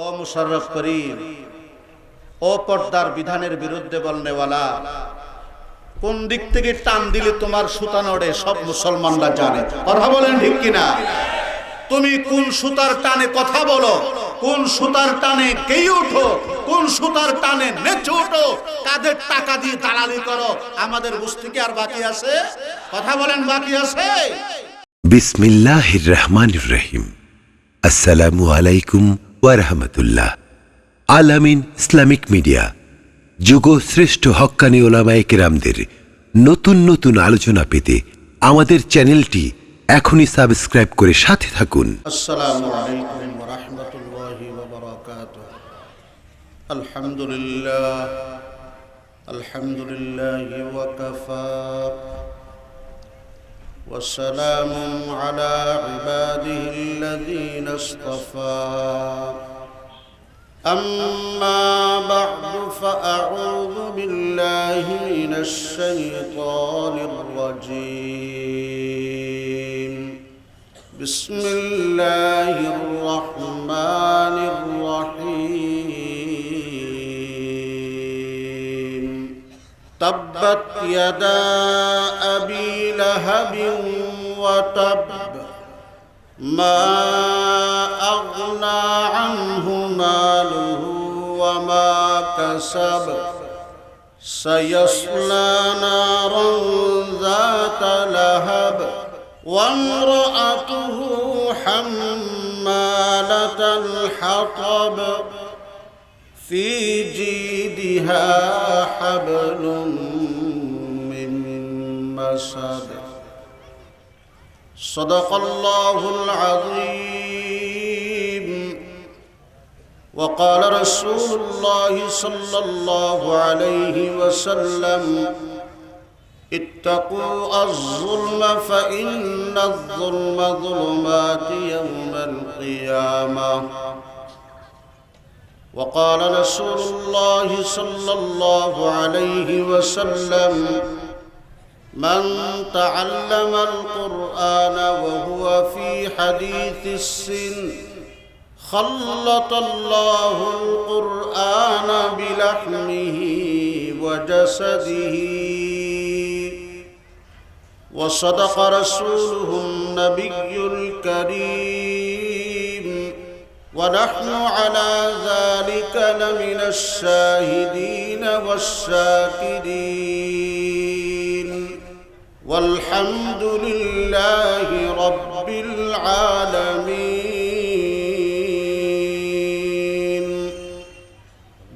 ও মুশাররফ করিম, ও পর্দার বিধানের বিরুদ্ধে বলনেওয়ালা, কোন দিক থেকে টান দিলে তোমার সুতা নড়ে সব মুসলমানরা জানে। কথা বলেন ঠিক কিনা? তুমি কোন সুতার টানে কথা বলো, কোন সুতার টানে গেয়ে ওঠো, কোন সুতার টানে নেচে ওঠো, কাদের টাকা দিয়ে দালালি করো, আমাদের বুঝতে কি আর বাকি আছে? কথা বলেন, বাকি আছে? বিসমিল্লাহির রহমানির রহিম। আসসালামু আলাইকুম ওয়া রাহমাতুল্লাহ। আল আমিন ইসলামিক মিডিয়া যুগ শ্রেষ্ঠ হক্কানি ওলামায়ে কেরামদের নতুন নতুন আলোচনা পেতে আমাদের চ্যানেলটি এখনই সাবস্ক্রাইব করে সাথে থাকুন। আসসালামু আলাইকুম ওয়া রাহমাতুল্লাহি ওয়া বারাকাতুহু। আলহামদুলিল্লাহি ওয়া কাফা ওয়া সালামুন আলা ইবাদিহিল্লাযীনা ইসতাফা। أما بعد فأعوذ بالله من الشيطان الرجيم. بسم الله الرحمن الرحيم. تبت يدا أبي لهب وتب ما أغنى عنه ماله وما كسب سيصلى نارا ذات لهب وامرأته حمالة الحطب في جيدها حبل من مسد. صدق الله العظيم. وقال رسول الله صلى الله عليه وسلم اتقوا الظلم فإن الظلم ظلمات يوم القيامة. وقال رسول الله صلى الله عليه وسلم من تعلم القرآن وهو في حديث السن خلط الله القرآن بلحمه وجسده. وصدق رسوله النبي الكريم ونحن على ذلك لمن الشاهدين والشاكرين والحمد لله رب العالمين.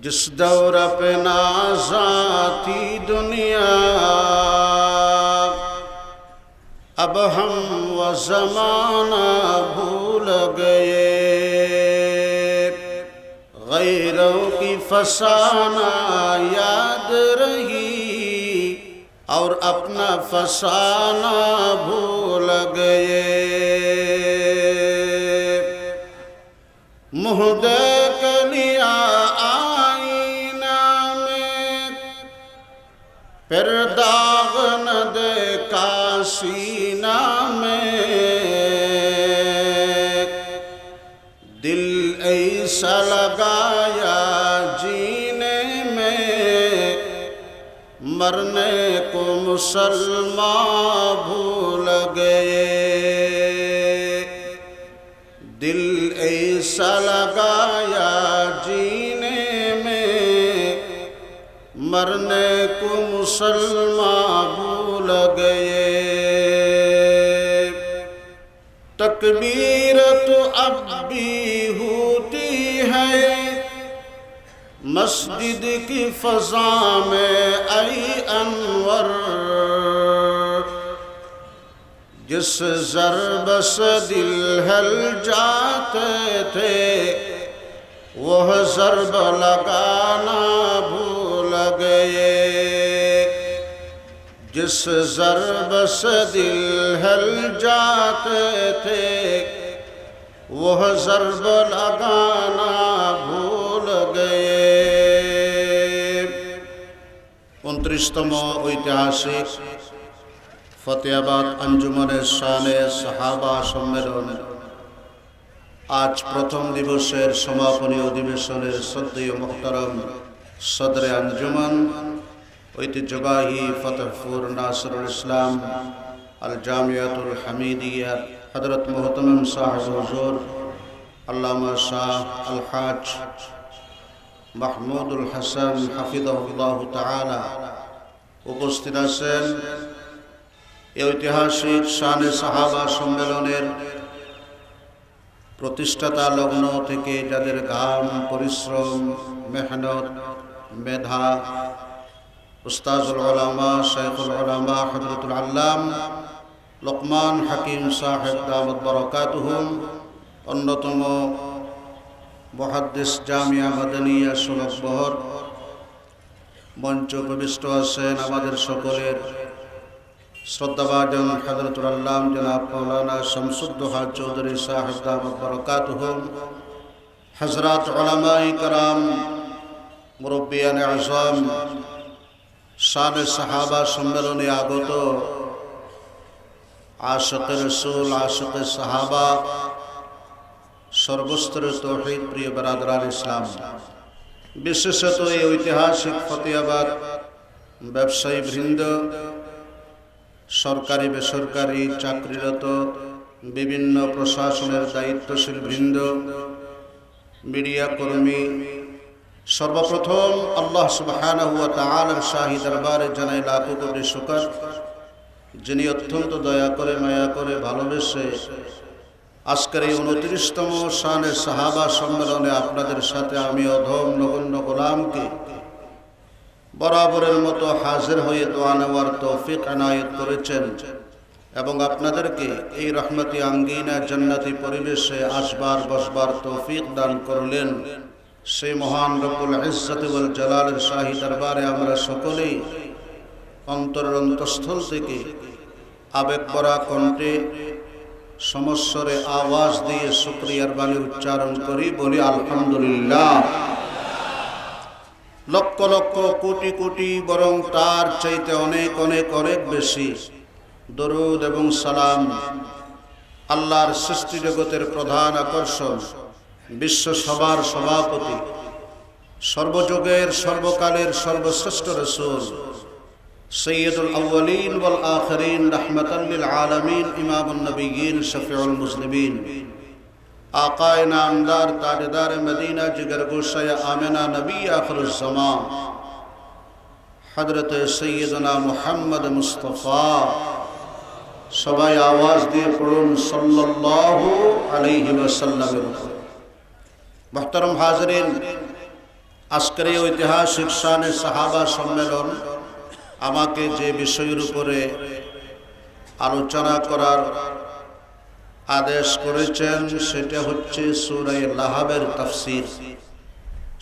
जिस दौर पे नाज़ाती दुनिया अब हम वो ज़माना भूल गए, गैरों की फसाना याद रही और अपना फसाना भूल गए. मुँह देख लिया आईना में फिर दाग न देखा सीना में. दिल ऐसा लगाया जीने में मरने को मुसलमान भूल गए. दिल ऐसा लगाया जीने में मरने को मुसलमान भूल गए. तकबीर तो अब भी होती है मस्जिद की फजा में आई अनवर. जिस ज़रब से दिल हिल जाते थे वह ज़रब लगाना भूल गए. जिस ज़रब से दिल हिल जाते थे वह ज़रब लगाना भूल गए. 29তম ঐতিহাসিক ফতেহাবাদ আঞ্জুমানের শানে সাহাবা সম্মেলন আজ প্রথম দিবসের সমাপনী অধিবেশনের শ্রদ্ধেয় মুহতারাম সদরে আঞ্জুমান ঐতিহ্যবাহী ফতেহপুর নাসরুল ইসলাম আল জামিয়াতুল হামিদিয়া হযরত মুহতামিম সাহেব হুজুর আল্লামা শাহ আল হাজ মাহমুদুল হাসান হাফিজাহুল্লাহ তাআলা উপস্থিত আছেন। এই ঐতিহাসিক শানে সাহাবা সম্মেলনের প্রতিষ্ঠাতা লগ্ন থেকে যাদের ঘাম, পরিশ্রম, মেহনত, মেধা, উস্তাজুল উলামা, শাইখুল উলামা হযরতুল আল্লাম লোকমান হাকিম সাহেব দামাত বারাকাতুহুম, অন্যতম মুহাদ্দিস জামিয়া মাদানিয়া সুলভবহর, মঞ্চ প্রবিষ্ট আছেন আমাদের সকলের শ্রদ্ধাভাজন হযরতুল আল্লাম জনাব মাওলানা শামসুদ্দোহা চৌধুরী সাহেব দামাত বারাকাতুহুম, হযরত উলামায়ে কেরাম, মুরব্বিয়ানে আযম, শানে সাহাবা সম্মেলনে আগত আশিকে রাসূল, আশিকে সাহাবা, সর্বস্তরের তৌহিদ প্রিয় বারাদরান ইসলাম, বিশেষত এই ঐতিহাসিক ফতেহাবাদ ব্যবসায়ী বৃন্দ, সরকারি বেসরকারি চাকরিরত বিভিন্ন প্রশাসনের দায়িত্বশীল বৃন্দ, মিডিয়া কর্মী, সর্বপ্রথম আল্লাহ সুবহানাহু ওয়া তাআলার শাহী দরবারে জানাই লাখো কোটি শুকর, যিনি অত্যন্ত দয়া করে, মায়া করে, ভালোবেসে আজকের এই 29তম শানে সাহাবা সম্মেলনে আপনাদের সাথে আমি অধম নগণ্য গোলামকে বরাবরের মতো হাজির হয়ে দোয়া নেওয়ার তৌফিক এনায়েত করেছেন এবং আপনাদেরকে এই রহমতি আঙ্গিনা জান্নাতি পরিবেশে আসবার বসবার তৌফিক দান করলেন। সেই মহান রব্বুল ইজ্জত ওয়াল জালালের শাহী দরবারে আমরা সকলেই অন্তরের অন্তঃস্থল থেকে আবেগভরা কণ্ঠে সমস্বরে আওয়াজ দিয়ে শুকরিয়ার বাণী উচ্চারণ করি, বলি আলহামদুলিল্লাহ। লক্ষ লক্ষ কোটি কোটি, বরং তার চাইতে অনেক অনেক অনেক বেশি দরুদ এবং সালাম আল্লাহর সৃষ্টি জগতের প্রধান আকর্ষণ, বিশ্ব সভার সভাপতি, সর্বযুগের সর্বকালের সর্বশ্রেষ্ঠ রাসূল, সৈয়দুল আউয়ালিন ওয়াল আখিরিন, রাহমাতাল লিল আলামিন, ইমামুন নবিয়্যিন, শফিউল মুজনিবিন, আকায়ে নামদার, তাজদার মদিনা, জিগর গোশায়ে আমিনা, নবী আখিরুজ জামান হযরত সৈয়দনা মুহাম্মদ মুস্তাফা, সবাই আওয়াজ দিয়ে পড়ুন সাল্লাল্লাহু আলাইহি ওয়াসাল্লামের উপর। মুহতারাম হাজিরিন, আজকের এই ঐতিহাসিক শানে সাহাবা সম্মেলন আমাকে যে বিষয়ের উপরে আলোচনা করার আদেশ করেছেন সেটা হচ্ছে সূরা লাহাবের তাফসীর।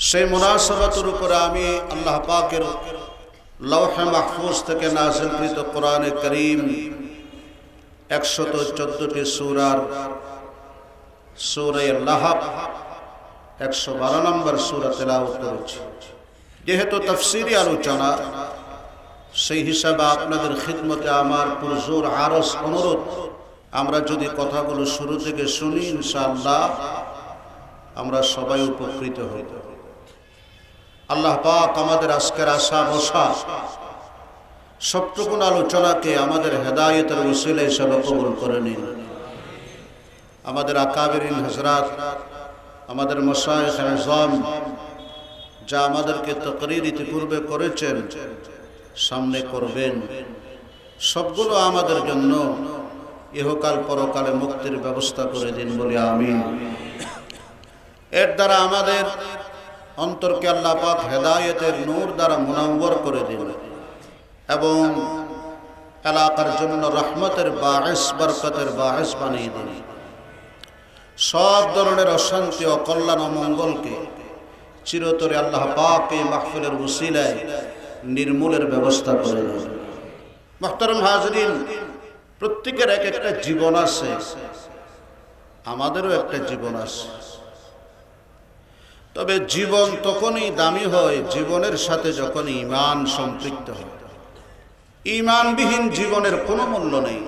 সেই মুনাসাবাতের উপরে আমি আল্লাহ পাকের লওহে মাহফুজ থেকে নাযিলকৃত কোরআনে কারীম 114টি সূরার সূরা লাহাব 112 নম্বর সূরা তেলাওয়াত করেছি। যেহেতু তাফসীরি আলোচনা, সেই হিসাবে আপনাদের খিদমতে আমার পুরজোর আরজ অনুরোধ, আমরা যদি কথাগুলো শুরু থেকে শুনি ইনশাআল্লাহ আমরা সবাই উপকৃত হইব। আল্লাহ পাক আমাদের আজকের আশা বসা সবটুকুন আলোচনাকে আমাদের হেদায়েতের ওসিলা হিসেবে কবুল করে নিন। আমাদের আকাবিরিন হযরত, আমাদের মাশায়েখ আযম যা আমাদেরকে তাকরীর ইতিপূর্বে করেছেন, সামনে করবেন, সবগুলো আমাদের জন্য ইহকাল পরকালে মুক্তির ব্যবস্থা করে দিন, বলি আমিন। এর দ্বারা আমাদের অন্তরকে আল্লাহ পাক হেদায়েতের নূর দ্বারা মুনাওয়ার করে দিন এবং এলাকার জন্য রহমতের বাঈস, বরকতের বাঈস বানিয়ে দিন। সব ধরনের অশান্তি, অকল্যাণ, অমঙ্গলকে চিরতরে আল্লাহ পাক এই মাহফিলের ওসিলায় নির্মূলের ব্যবস্থা করে দিন। মুহতারাম হাজিরিন, প্রত্যেকের এক একটা জীবন আছে, আমাদেরও একটা জীবন আছে। তবে জীবন তখনই দামি হয় জীবনের সাথে যখন ঈমান সম্পৃক্ত হয়। ঈমানবিহীন জীবনের কোনো মূল্য নেই।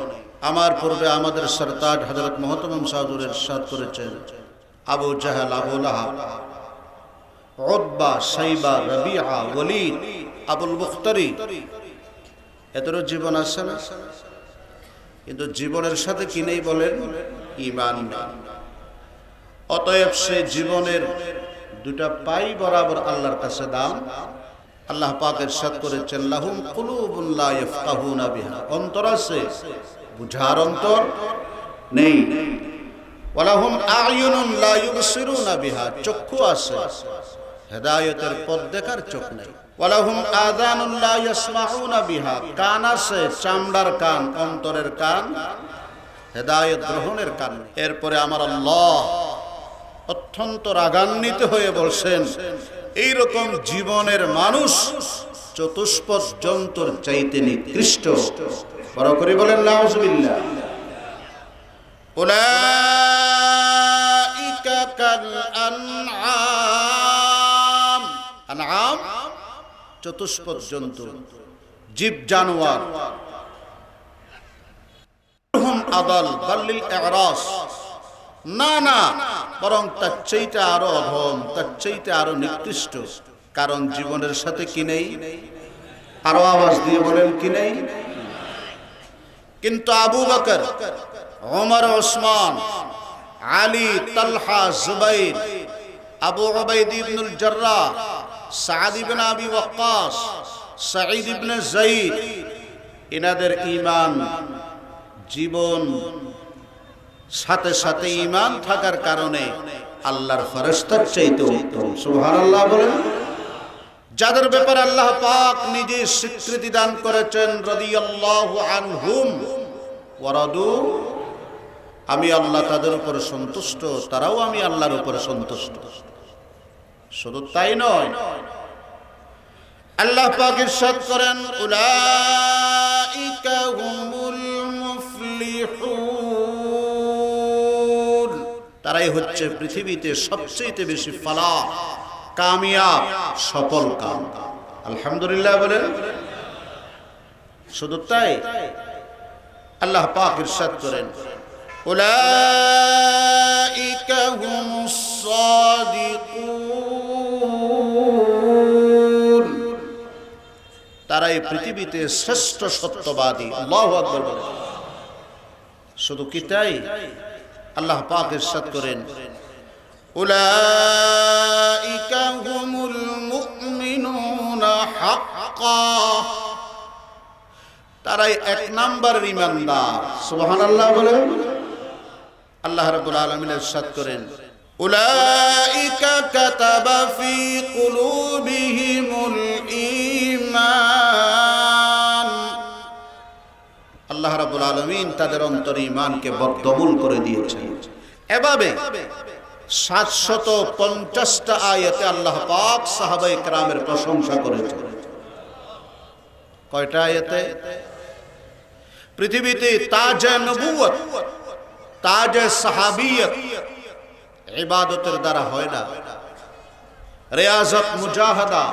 আমার পূর্বে আমাদের সরতাজ হযরত মুহতামিম সাহেব ইরশাদ করেছেন, আবু জাহাল, আবু লাহাব, উতবা, শাইবা, রাবিআ, ওয়ালিদ, আবুল মুখতারি, এদেরও জীবন আছে না? কিন্তু জীবনের সাথে কি নেই বলেন? ঈমান নেই। অতএব সে জীবনের দুটা পাই বরাবর আল্লাহর কাছে দাম। আল্লাহ পাক ইরশাদ করেছেন, লাহুম কুলুবুন লা ইয়াফকাহুনা বিহা, অন্তর আছে, বুঝার অন্তর নেই। ওয়ালাহুম আ'য়ুনুন লা ইউবসিরুনা বিহা, চক্ষু আছে, হেদায়েতের পথ দেখার চোখ নেই। ওয়ালাহুম আযানুন লা ইয়াসমাউনা বিহা, কান আছে, চামড়ার কান, অন্তরের কান, হেদায়েত গ্রহণের কান। এরপরে আমার আল্লাহ অত্যন্ত রাগান্বিত হয়ে বলছেন, এইরকম জীবনের মানুষ চতুষ্পদ জন্তুর চাইতে নিকৃষ্ট। বড় করে বলেন নাউযুবিল্লাহ। উলাইকা কাল আনআম, আনআম চতুষ্পদ জন্তু, জীব জানোয়ার। হুম আদাল বাল্লিল ইরাস, না না, বরং তার চাইতে আরো অধম, তার চাইতে আরো নিকৃষ্ট। কারণ জীবনের সাথে কি নেই? আরো আওয়াজ দিয়ে বলেন, কি নেই? কিন্তু আবু বকর, ওমর, ওসমান, আলী, তালহা, জুবাইর, আবু উবাইদ ইবনুল জাররাহ, সাদ ইবনে আবি ওয়াক্কাস, সাঈদ ইবনে যায়েদ, এনাদের ঈমান, জীবন সাথে সাথে ঈমান থাকার কারণে আল্লাহর ফেরেশতার চাইতে উত্তম। সুবহানাল্লাহ বলেন। যাদের ব্যাপারে আল্লাহ পাক নিজে স্বীকৃতি দান করেছেন, রাদিয়াল্লাহু আনহুম ওয়া রাদু, আমি আল্লাহ তাদের উপর সন্তুষ্ট, তারাও আমি আল্লাহর উপর সন্তুষ্ট। শুধু তাই নয়, আল্লাহ পাক ইরশাদ করেন, উলাইকা হুমুল মুফলিহুন, তারাই হচ্ছে পৃথিবীতে সবচেয়ে বেশি ফালাহ, কামিয়াব, সফল কাম। আলহামদুলিল্লাহ বলেন। শুধু তাই, আল্লাহ পাক ইরশাদ করেন, উলাইকা হুমুস সাদিকুন, তারাই পৃথিবীতে শ্রেষ্ঠ সত্যবাদী। আল্লাহু আকবার বলেন। শুধু কি তাই, আল্লাহ পাক ইরশাদ করেন, উলাইকা হুমুল মুমিনুনা হাক্কা, তারাই এক নাম্বারের ঈমানদার। সুবহানাল্লাহ বলেন। আল্লাহ রাব্বুল আলামিন ইরশাদ করেন, উলাইকা কাতাবা ফি কুলুবিহিমুল ঈমান, আল্লাহ রাব্বুল আলামিন তাদের অন্তরে ঈমানকে বদ্ধমূল করে দিয়েছেন। এভাবে 750টা আয়াতে আল্লাহ পাক সাহাবায়ে কেরামের প্রশংসা করেছেন। কয়টা আয়াতে? পৃথিবীতে তাজে নবুয়ত, তাজে সাহাবিয়ত ইবাদতের দ্বারা হয় না, রিয়াজত মুজাহাদা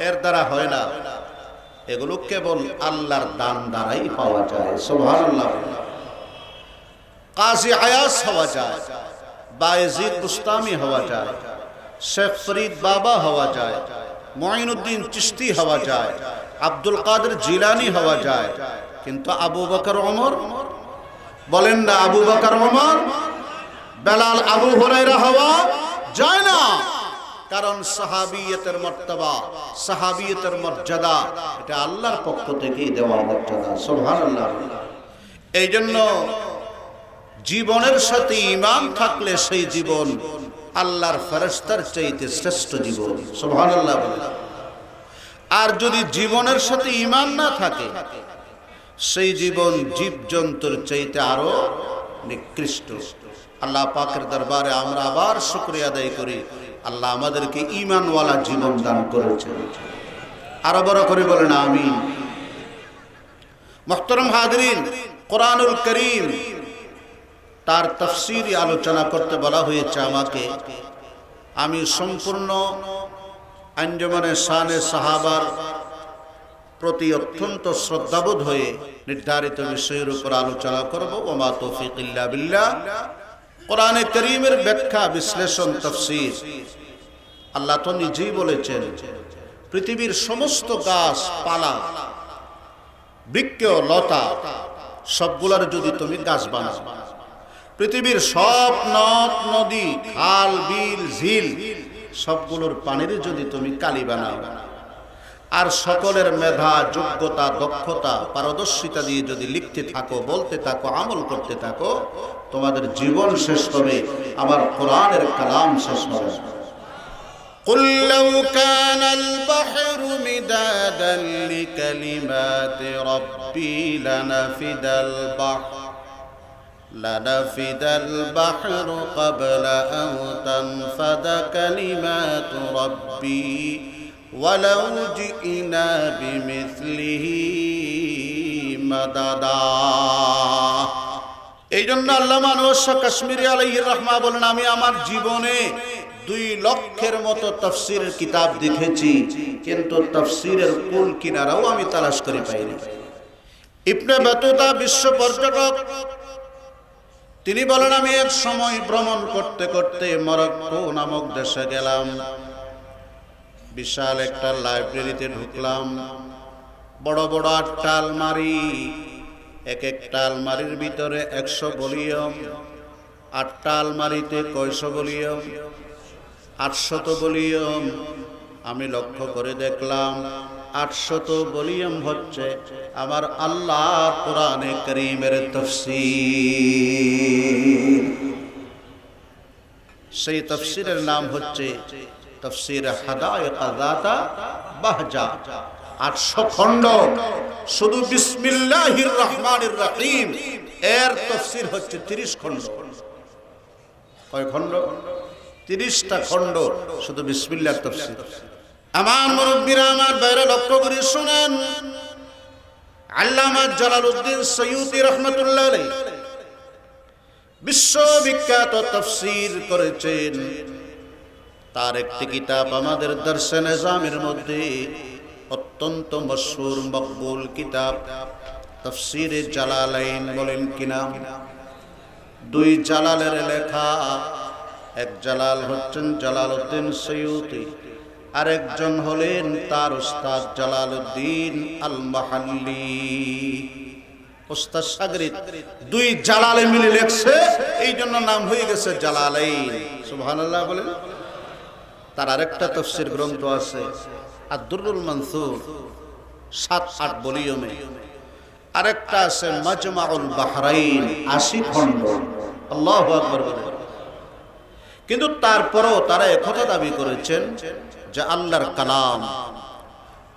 এর দ্বারা হয় না, এগুলো কেবল আল্লাহর দান দ্বারাই পাওয়া যায়। সুবহানাল্লাহ। কাজী আয়াস হওয়া যায়, বায়েজিদ বুস্তামি হওয়া যায়, শেখ ফরিদ বাবা হওয়া যায়, মুঈনুদ্দিন চিশতি হওয়া যায়, আব্দুল কাদের জিলানী হওয়া যায়, কিন্তু আবু বকর ওমর, বলেন না, আবু বকর ওমর, বেলাল, আবু হুরায়রা হওয়া যায় না। কারণ সাহাবিয়তের মর্তবা, সাহাবিয়তের মর্যাদা, এটা আল্লাহর পক্ষ থেকেই দেওয়া মর্যাদা। সুবহানাল্লাহ। এই জন্য জীবনের সাথে ঈমান থাকলে সেই জীবন আল্লাহর ফেরেশতার চাইতে শ্রেষ্ঠ জীবন। সুবহানাল্লাহ। আর যদি জীবনের সাথে ঈমান না থাকে, সেই জীবন জীবজন্তুর চাইতে আরো নিকৃষ্ট। আল্লাহ পাকের দরবারে আমরা আবার শুকরিয়া আদায় করি, আল্লাহ আমাদেরকে ঈমানওয়ালা জীবন দান করেছেন। আরো বড় করে বলেন আমিন। মুহতারাম হাজিরিন, কোরআনুল কারীম তার তাফসীরি আলোচনা করতে বলা হয়েছে আমাকে। আমি সম্পূর্ণ আঞ্জুমানে শানে সাহাবার প্রতি অত্যন্ত শ্রদ্ধাবোধ হয়ে নির্ধারিত বিষয়ের উপর আলোচনা করব। ওমা তৌফিক ইল্লা বিল্লাহ, কোরআনে কারীমের ব্যাখ্যা, বিশ্লেষণ, তাফসীর আল্লাহ তো নিজেই বলেছেন পৃথিবীর সমস্ত গাছপালা, বৃক্ষ, লতা সবগুলার যদি তুমি গাছ বানাও, পৃথিবীর সব নদ নদী, খাল, বিল, ঝিল সবগুলোর পানির যদি তুমি কালি বানাও, আর সকলের মেধা, যোগ্যতা, দক্ষতা, পারদর্শিতা দিয়ে যদি লিখতে থাকো, বলতে থাকো, আমল করতে থাকো, তোমাদের জীবন শেষ হবে, আমার কোরআনের কালাম শেষ হবে। قل لو كان البحر مدادا لكلمات ربي لنفد البحر قبل أن تنفد كلمات ربي ولو جئنا بمثله مددا। এই জন্য আল্লামা আনোয়ার শাহ কাশ্মীরি আলাইহির রাহমা বলেন, আমি আমার জীবনে 2 লক্ষের মতো তাফসীরের কিতাব দেখেছি, কিন্তু তাফসীরের কুল কিনারাও আমি তালাশ করে পাইনি। ইবনে বাতুতা বিশ্ব পর্যটক, তিনি বলেন, আমি এক সময় ভ্রমণ করতে করতে মরক্কো নামক দেশে গেলাম। বিশাল একটা লাইব্রেরিতে ঢুকলাম। বড় বড় 8টা আলমারি, এক একটা আলমারির ভিতরে 100 ভলিউম। 8টা আলমারিতে কয়শো ভলিউম? 800 ভলিউম। আমি লক্ষ্য করে দেখলাম 800 ভলিউম হচ্ছে আমার আল্লাহর কোরআনে কারীমের তাফসীর। সেই তাফসীরের নাম হচ্ছে তাফসীর হাদায়েক যাতা বাহজা। 800 খণ্ড, শুধু বিসমিল্লাহির রহমানির রহিম এর তাফসীর হচ্ছে 30 খণ্ড। কয় খণ্ড? 30টা খণ্ড শুধু বিসমিল্লাহর তাফসীর। আমার মুরব্বিরা, আমার বাইরে লক্ষ্য করে শুনেন, আল্লামা জালালউদ্দিন সৈয়ুতী রাহমাতুল্লাহ আলাইহি বিশ্ববিখ্যাত তাফসীর করেছেন। তার একটি কিতাব আমাদের দর্শে নিজামের মধ্যে অত্যন্ত মশহুর মকবুল কিতাব তাফসীরে জালালাইন। বলেন কি নাম? 2 জালালের লেখা। এক জালাল হচ্ছেন জালালউদ্দিন সৈয়ুতী, আরেকজন হলেন তার উস্তাদ জালালউদ্দিন আল মাহাল্লি, উস্তাদ শাগরিদ। 2 জালালে মিলে লেখছে, এই জন্য নাম হয়ে গেছে জালালাইন। সুবহানাল্লাহ বলেন। তার আরেকটা তাফসীর গ্রন্থ আছে আদ-দুররুল মানসুর, 7-8 ভলিউমে। আরেকটা আছে মাজমাউল বাহরাইন, 80 খণ্ড। আল্লাহু আকবার বলেন। কিন্তু তারপরেও তারা একথা দাবি করেছেন যে আল্লাহর কালাম,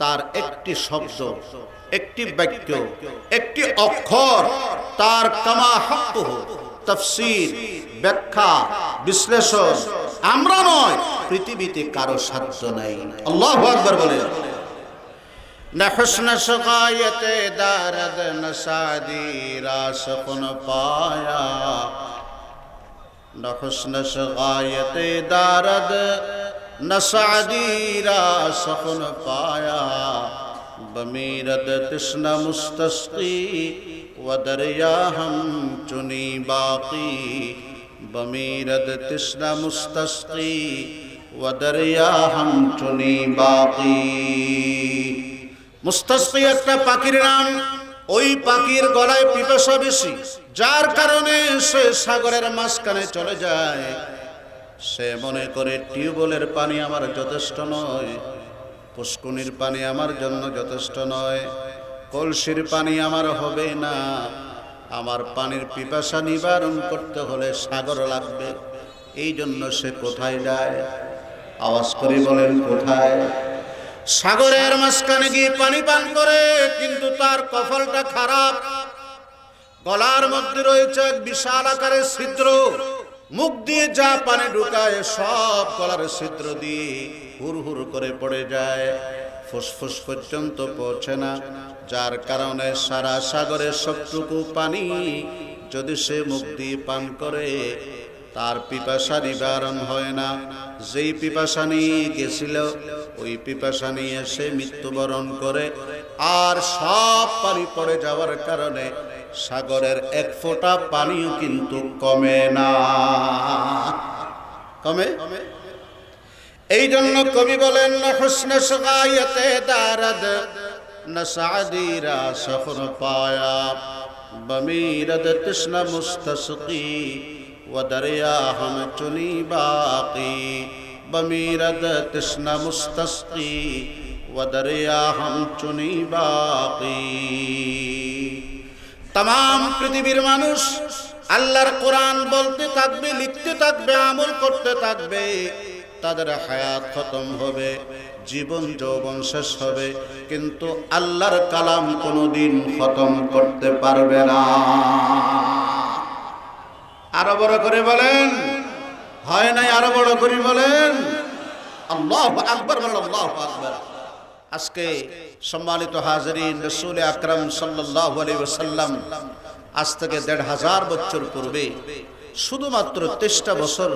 তার একটি শব্দ, একটি বাক্য, একটি অক্ষর, তার কামা হাক্কুহু তাফসীর, ব্যাখ্যা, বিশ্লেষণ আমরা নয়, পৃথিবীতে কারো সাধ্য নাই। আল্লাহু আকবার বলেন। না হুসন সগায়তে দারদ নসাদি রাসকুন পায়া, না হুসন সগায়তে দারদ নসাদি রাসকুন পায়া, বমিরদ তৃষ্ণা মুস্তস্কি व दरिया हम चुनी बाकी, बमीरद तृष्णा मुस्तस्की व दरिया हम चुनी बाकी। মুস্তাসকি একটা পাখির নাম। ওই পাখির গলায় পিপাসা বেশি, যার কারণে সে সাগরের মাঝখানে চলে যায়। সে মনে করে টিউবওয়েলের পানি আমার যথেষ্ট নয়, পুষ্কুনির পানি আমার জন্য যথেষ্ট নয়, কলসির পানি আমার হবে না, আমার পানির পিপাসা নিবারণ করতে হলে সাগর লাগবে। এই জন্য সে কোথায় যায়? আওয়াজ করে বলেন কোথায়? সাগরের মাঝখানে গিয়ে পানি পান করে। কিন্তু তার কপালটা খারাপ, গলার মধ্যে রয়েছে এক বিশাল আকারের ছিদ্র। মুখ দিয়ে যা পানি ঢুকায় সব গলার ছিদ্র দিয়ে হুর হুর করে পড়ে যায়, ফুসফুস পর্যন্ত পৌঁছে না। যার কারণে সারা সাগরের সবটুকু পানি যদি সে মুখ দিয়ে পান করে, তার পিপাসা নিবারণ হয় না। যেই পিপাসা নিয়ে গেছিল, ওই পিপাসা নিয়ে সে মৃত্যুবরণ করে। আর সব পানি পড়ে যাওয়ার কারণে সাগরের এক ফোঁটা পানিও কিন্তু কমে না। কমে? এই জন্য কবি বলেন হুসনে সগায়তে দারদ না সাদিরা সফর পায়া বমিরদ তৃষ্ণ মুস্তসকি ও দরিয়া হম চুনি বাকি বমিরদ তৃষ্ণ মুস্তসকি ও দরিয়া হম চুনি বাকি। तमाम পৃথিবীর মানুষ আল্লাহর কোরআন বলতে থাকবে, লিখতে থাকবে, আমল করতে থাকবে, তাদের হায়াত খতম হবে, জীবন যৌবন শেষ হবে, কিন্তু আল্লাহর কালাম কোনোদিন খতম করতে পারবে না। আরো বড় করে বলেন, হয় নাই? আরো বড় করে বলেন আল্লাহু আকবার, আল্লাহু আকবার। আজকে সম্মানিত হাজিরিন, রাসূল আকরাম সাল্লাল্লাহু আলাইহি ওয়াসাল্লাম আজ থেকে ১৫০০ বছর পূর্বে শুধুমাত্র ২৩টা বছর,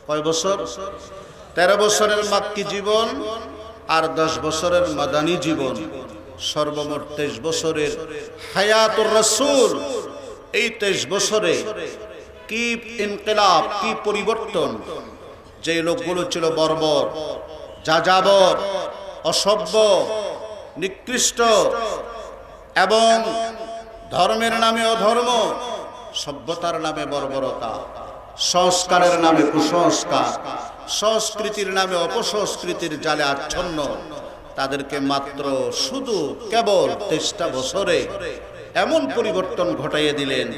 কয় বছর? ১৩ বছরের মাক্কি জীবন আর ১০ বছরের মাদানী জীবন, সর্বমোট ২৩ বছরের হায়াতুর রাসূল। এই ২৩ বছরে কি ইনকিলাব, কি পরিবর্তন! যে লোকগুলো ছিল বর্বর, যাযাবর, অসভ্য, নিকৃষ্ট এবং ধর্মের নামে অধর্ম, সভ্যতার নামে বর্বরতা, সংস্কারের নামে কুসংস্কার, সংস্কৃতির নামে অপসংস্কৃতির জালে আচ্ছন্ন, তাদেরকে মাত্র শুধু কেবল ২৩টা বছরে এমন পরিবর্তন ঘটাইয়ে দিলেন,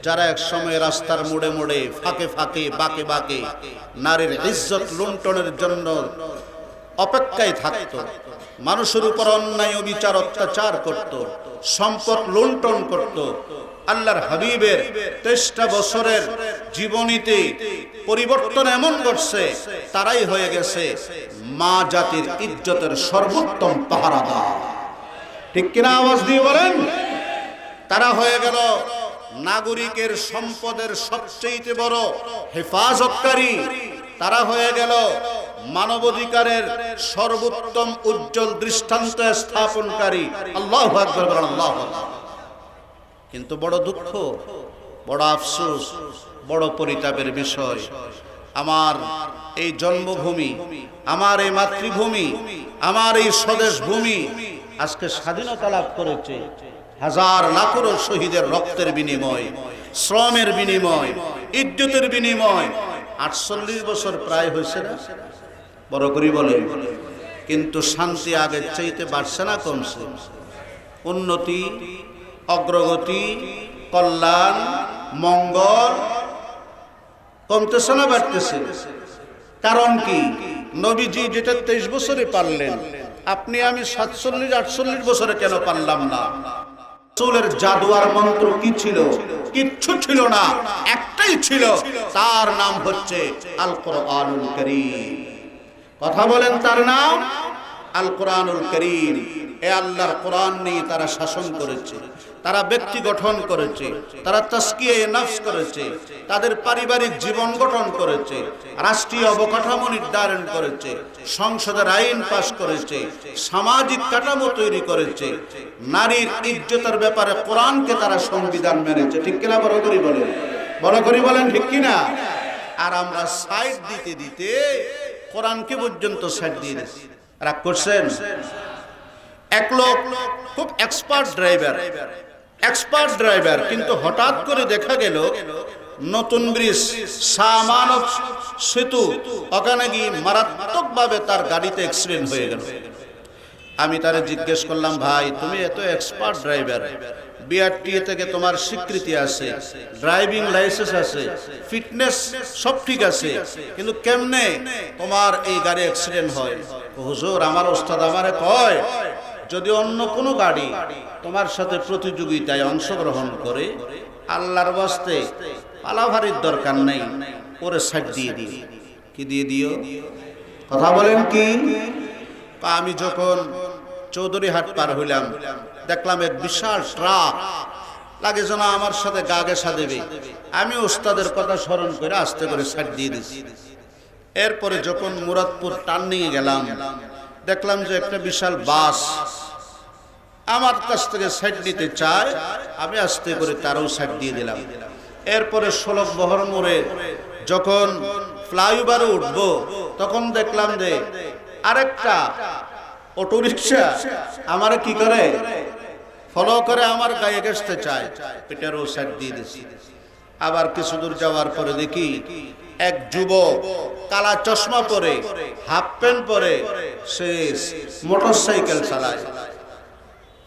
যারা এক সময় রাস্তার মোড়ে মোড়ে, ফাঁকে ফাঁকে, বাঁকে বাঁকে নারীর ইজ্জত লুণ্ঠনের জন্য অপেক্ষায় থাকত, মানুষের উপর অন্যায় অবিচার অত্যাচার করত, সম্পদ লুণ্ঠন করত, আল্লাহর হাবিবের ২৩টা বছরের জীবনীতে পরিবর্তন এমন ঘটছে, তারাই হয়ে গেছে মা জাতির ইজ্জতের সর্বোত্তম পাহারাদার। ঠিক কিনা? আওয়াজ দিয়ে বলেন। তারা হয়ে গেল নাগরিকের সম্পদের সবচেয়ে বড় হেফাজতকারী, তারা হয়ে গেল মানবাধিকারের সর্বোত্তম উজ্জ্বল দৃষ্টান্ত স্থাপনকারী। আল্লাহু আকবার, আল্লাহু আকবার। কিন্তু বড় দুঃখ, বড় আফসোস, বড় পরিতাপের বিষয়, আমার এই জন্মভূমি, আমার এই মাতৃভূমি, আমার এই স্বদেশ ভূমি আজকে স্বাধীনতা লাভ করেছে হাজার লাখেরও শহীদের রক্তের বিনিময়, শ্রমের বিনিময়, ইজ্জতের বিনিময়। ৪৮ বছর প্রায় হয়েছে না? বড় করি বলে। কিন্তু শান্তি আগের চাইতে বাড়ছে না কমছে? উন্নতি, অগ্রগতি, কল্যাণ, মঙ্গল কমতেছে না বাড়তেছে? কারণ কি? নবীজি যেটা ২৩ বছরে পারলেন, আপনি আমি ৪৭-৪৮ বছরে কেন পারলাম না? রাসূলের জাদু আর মন্ত্র কি ছিল? কিচ্ছু ছিল না, একটাই ছিল, তার নাম হচ্ছে আল কোরআনুল কারীম। কথা বলেন, তার নাম আল কোরআনুল কারীম। এ আল্লাহর কোরআন নিয়ে তারা শাসন করেছে, তারা ব্যক্তি গঠন করেছে, তারা তাসকিয়ে নফস করেছে, তাদের পারিবারিক জীবন গঠন করেছে, রাষ্ট্রীয় অবকাঠামো নির্ধারণ করেছে, সংসদের আইন পাশ করেছে, সামাজিক কাঠামো তৈরি করেছে, নারীর ইজ্জতের ব্যাপারে কোরআনকে তারা সংবিধান মেনেছে। ঠিক কিনা? বড় করি বলেন, বড় করি বলেন, ঠিক কিনা? আর আমরা সাইড দিতে দিতে কোরআনকে পর্যন্ত সাইড দিয়ে দিচ্ছি। রাগ করছেন? এক লোক খুব এক্সপার্ট ড্রাইভার, কিন্তু হঠাৎ করে দেখা গেল নতুন ব্রিজ, শাহমানব সেতু, ওখানে গিয়ে মারাত্মকভাবে তার গাড়িতে অ্যাক্সিডেন্ট হয়ে গেল। আমি তারে জিজ্ঞেস করলাম, ভাই তুমি এত এক্সপার্ট ড্রাইভার, বিআরটিএ থেকে তোমার স্বীকৃতি আছে, ড্রাইভিং লাইসেন্স আছে, ফিটনেস সব ঠিক আছে, কিন্তু কেমনে তোমার এই গাড়ি অ্যাক্সিডেন্ট হয়? হুজুর, আমার ওস্তাদ আমারে কয়, যদি অন্য কোনো গাড়ি তোমার সাথে প্রতিযোগিতায় অংশগ্রহণ করে, আল্লাহর ওয়াস্তে পালাভারির দরকার নেই, ওরে সাইড দিয়ে দিও। কি দিয়ে দিও? কথা বলেন কি? আমি যখন চৌধুরীহাট পার হইলাম, দেখলাম এক বিশাল ট্রাক, লাগে যেন আমার সাথে গা ঘেঁষা দেবে। আমি ওস্তাদের কথা স্মরণ করে আস্তে করে সাইড দিয়ে দিচ্ছি। এরপরে যখন মুরাদপুর টার্নিংয়ে গেলাম, দেখলাম যে একটা বিশাল বাস আমার কাছ থেকে সাইড নিতে চায়, আমি আস্তে করে তারও সাইড দিয়ে দিলাম। এরপরে 16 বহর মোড়ে যখন ফ্লাইওভারে উঠবো তখন দেখলাম যে আরেকটা অটোরিকশা আমার কি করে, ফলো করে আমার গায়ে ঘেঁষতে চায়, এটারও সাইড দিয়ে দিছি। আবার কিছু দূর যাওয়ার পরে দেখি এক যুবক কালা চশমা পরে, হাফ প্যান্ট পরে, সে মোটরসাইকেল চালায়,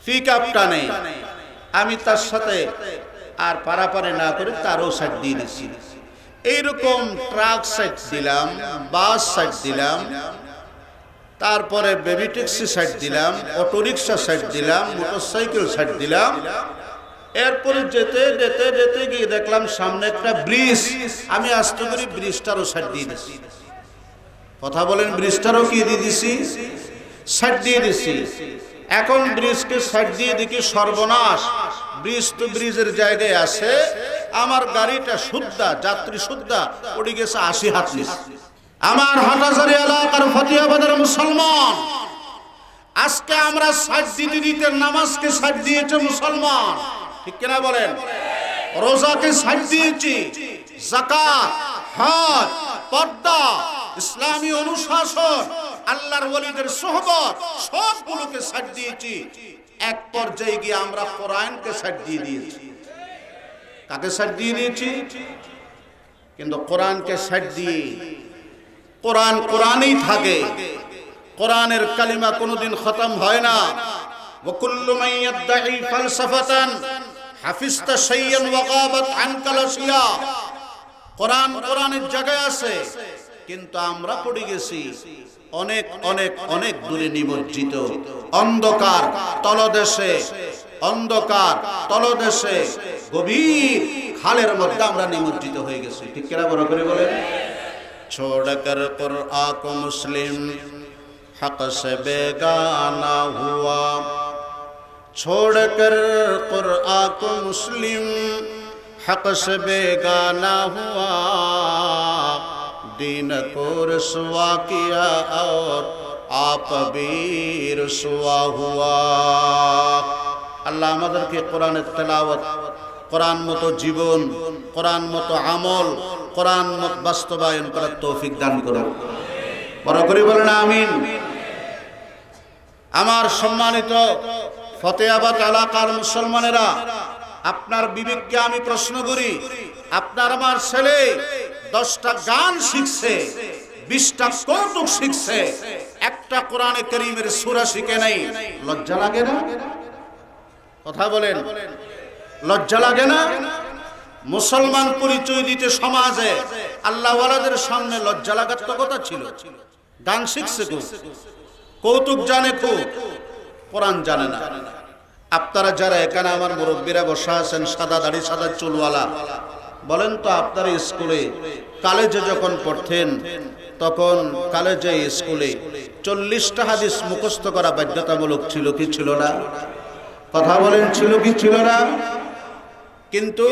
পিক আপ টানে। আমি তার সাথে আর পারাপারে না করে তারও সাইড দিয়ে দিছি। এইরকম ট্রাক সাইড দিলাম, বাস সাইড দিলাম, তারপরে বেবি ট্যাক্সি সাইড দিলাম, অটোরিকশা সাইড দিলাম, মোটরসাইকেল সাইড দিলাম। এরপরে যেতে যেতে যেতে গিয়ে দেখলাম সামনে একটা ব্রিজ, আমি আস্তে করে ব্রিজটারও সাইড দিয়ে দিছি। কথা বলেন, ব্রিজটারও কি দিয়ে দিছি, সাইড দিয়ে দিছি। এখন ব্রিজকে সাইড দিয়ে দেখি সর্বনাশ, ব্রিজ তো ব্রিজের জায়গায় আছে, আমার গাড়িটা শুদ্ধা, যাত্রী শুদ্ধা পড়ে গেছে 80 হাত নিচে। আমার হাটাজারি এলাকার ফতেহাবাদের মুসলমান, আজকে আমরা সাইড দিতে দিতে নামাজকে সাইড দিয়েছে মুসলমান, ঠিক কিনা বলেন? রোজাকে সাইড দিয়েছি, যাকাত, হজ, পর্দা, ইসলামী অনুশাসন, আল্লাহর ওলিদের সোহবত সবগুলোকে সাইড দিয়েছি। এক পর্যায়ে গিয়ে আমরা কোরআনকে সাইড দিয়ে দিয়েছি। কাকে সাইড দিয়ে দিয়েছি? কিন্তু কোরআনকে সাইড দিয়ে কোরআন কোরআনই থাকে, কোরআনের কালিমা কোনোদিন খতম হয় না। ওয়া কুল্লু মান ইয়াদঈ ফালসাফাতান হাফিজতা শাইয়ান ওয়া গাবাত আনকা লাশিয়া। কোরআন কোরআনের জায়গায় আছে, কিন্তু আমরা পড়ে গেছি অনেক অনেক অনেক দূরে নিমজ্জিত, অন্ধকার তলদেশে, অন্ধকার তলদেশে গভীর খালের মধ্যে আমরা নিমজ্জিত হয়ে গেছি, ঠিক কিনা বড় করে বলেন? छोड़कर कुरआन को मुस्लिम हक से बेगाना हुआ, छोड़कर कुरआन को मुस्लिम हक से बेगाना हुआ, दीन को रसवा किया और आप भी रसवा हुआ। আল্লাহ আমাদেরকে কোরআনের তেলাওয়াত, কোরআন মতো জীবন, কোরআন মতো আমল, কোরআন মত বাস্তবায়ন করার তৌফিক দান করুন। বড় করে বলেন আমিন। আমার সম্মানিত ফতেহাবাদ এলাকার মুসলমানেরা, আপনার বিবেককে আমি প্রশ্ন করি, আপনার আমার ছেলে 10টা গান শিখছে, 20টা কৌতুক শিখছে, একটা কোরআনে কারীমের সূরা শিখে নাই, লজ্জা লাগে না? কথা বলেন, লজ্জা লাগে না? মুসলমান পরিচয় দিতে সমাজে আল্লাহওয়ালাদের সামনে লজ্জা লাগার তো কথা ছিল। গান শিখছে খুব, কৌতুক জানে খুব, কোরআন জানে না। আপনারা যারা এখানে আমার মুরব্বীরা বসা আছেন, সাদা দাড়ি সাদা চুলওয়ালা, বলেন তো আপনারা স্কুলে কলেজে যখন পড়তেন তখন কলেজে স্কুলে 40টা হাদিস মুখস্থ করা বাধ্যতামূলক ছিল কি ছিল না? কথা বলেন, ছিল কি ছিল না? কিন্তু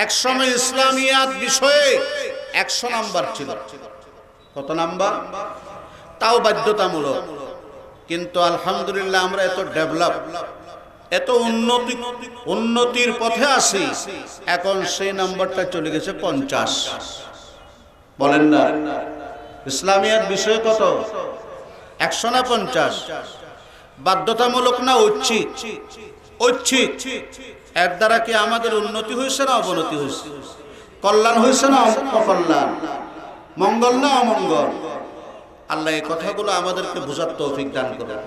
একসময় ইসলামিয়াত বিষয়ে 100 নাম্বার ছিল। কত নাম্বার? তাও বাধ্যতামূলক। কিন্তু আলহামদুলিল্লাহ আমরা এত ডেভেলপ, এত উন্নতির পথে আছি, এখন সেই নাম্বারটা চলে গেছে 50। বলেন না, ইসলামিয়াত বিষয়ে কত? 100 না 50? বাধ্যতামূলক না ঐচ্ছিক? ঐচ্ছিক। এর দ্বারা কি আমাদের উন্নতি হয়েছে না অবনতি হয়েছে? কল্যাণ হয়েছে না অকল্যাণ? মঙ্গল না অমঙ্গল? আল্লাহ এই কথাগুলো আমাদেরকে বোঝার তৌফিক দান করুন।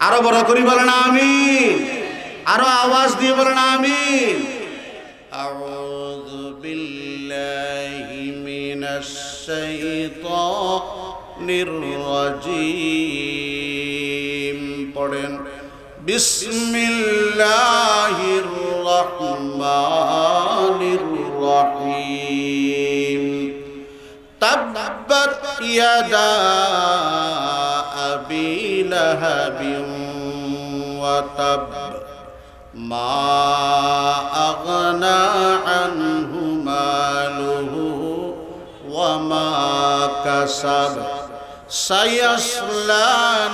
আরো বড় করে বলেন আমিন, আরো আওয়াজ দিয়ে বলেন আমিন। আউযু বিল্লাহি মিনাশ শাইতানির রাজিম। পড়েন বিসমিল্লাহির রহমানির রহিম। তাব্বাত ইয়াদা আবি লাহাবিন ওয়া তাব, মা আগনা আনহু মালুহু ওয়া মা কাসাব, সায়াসলা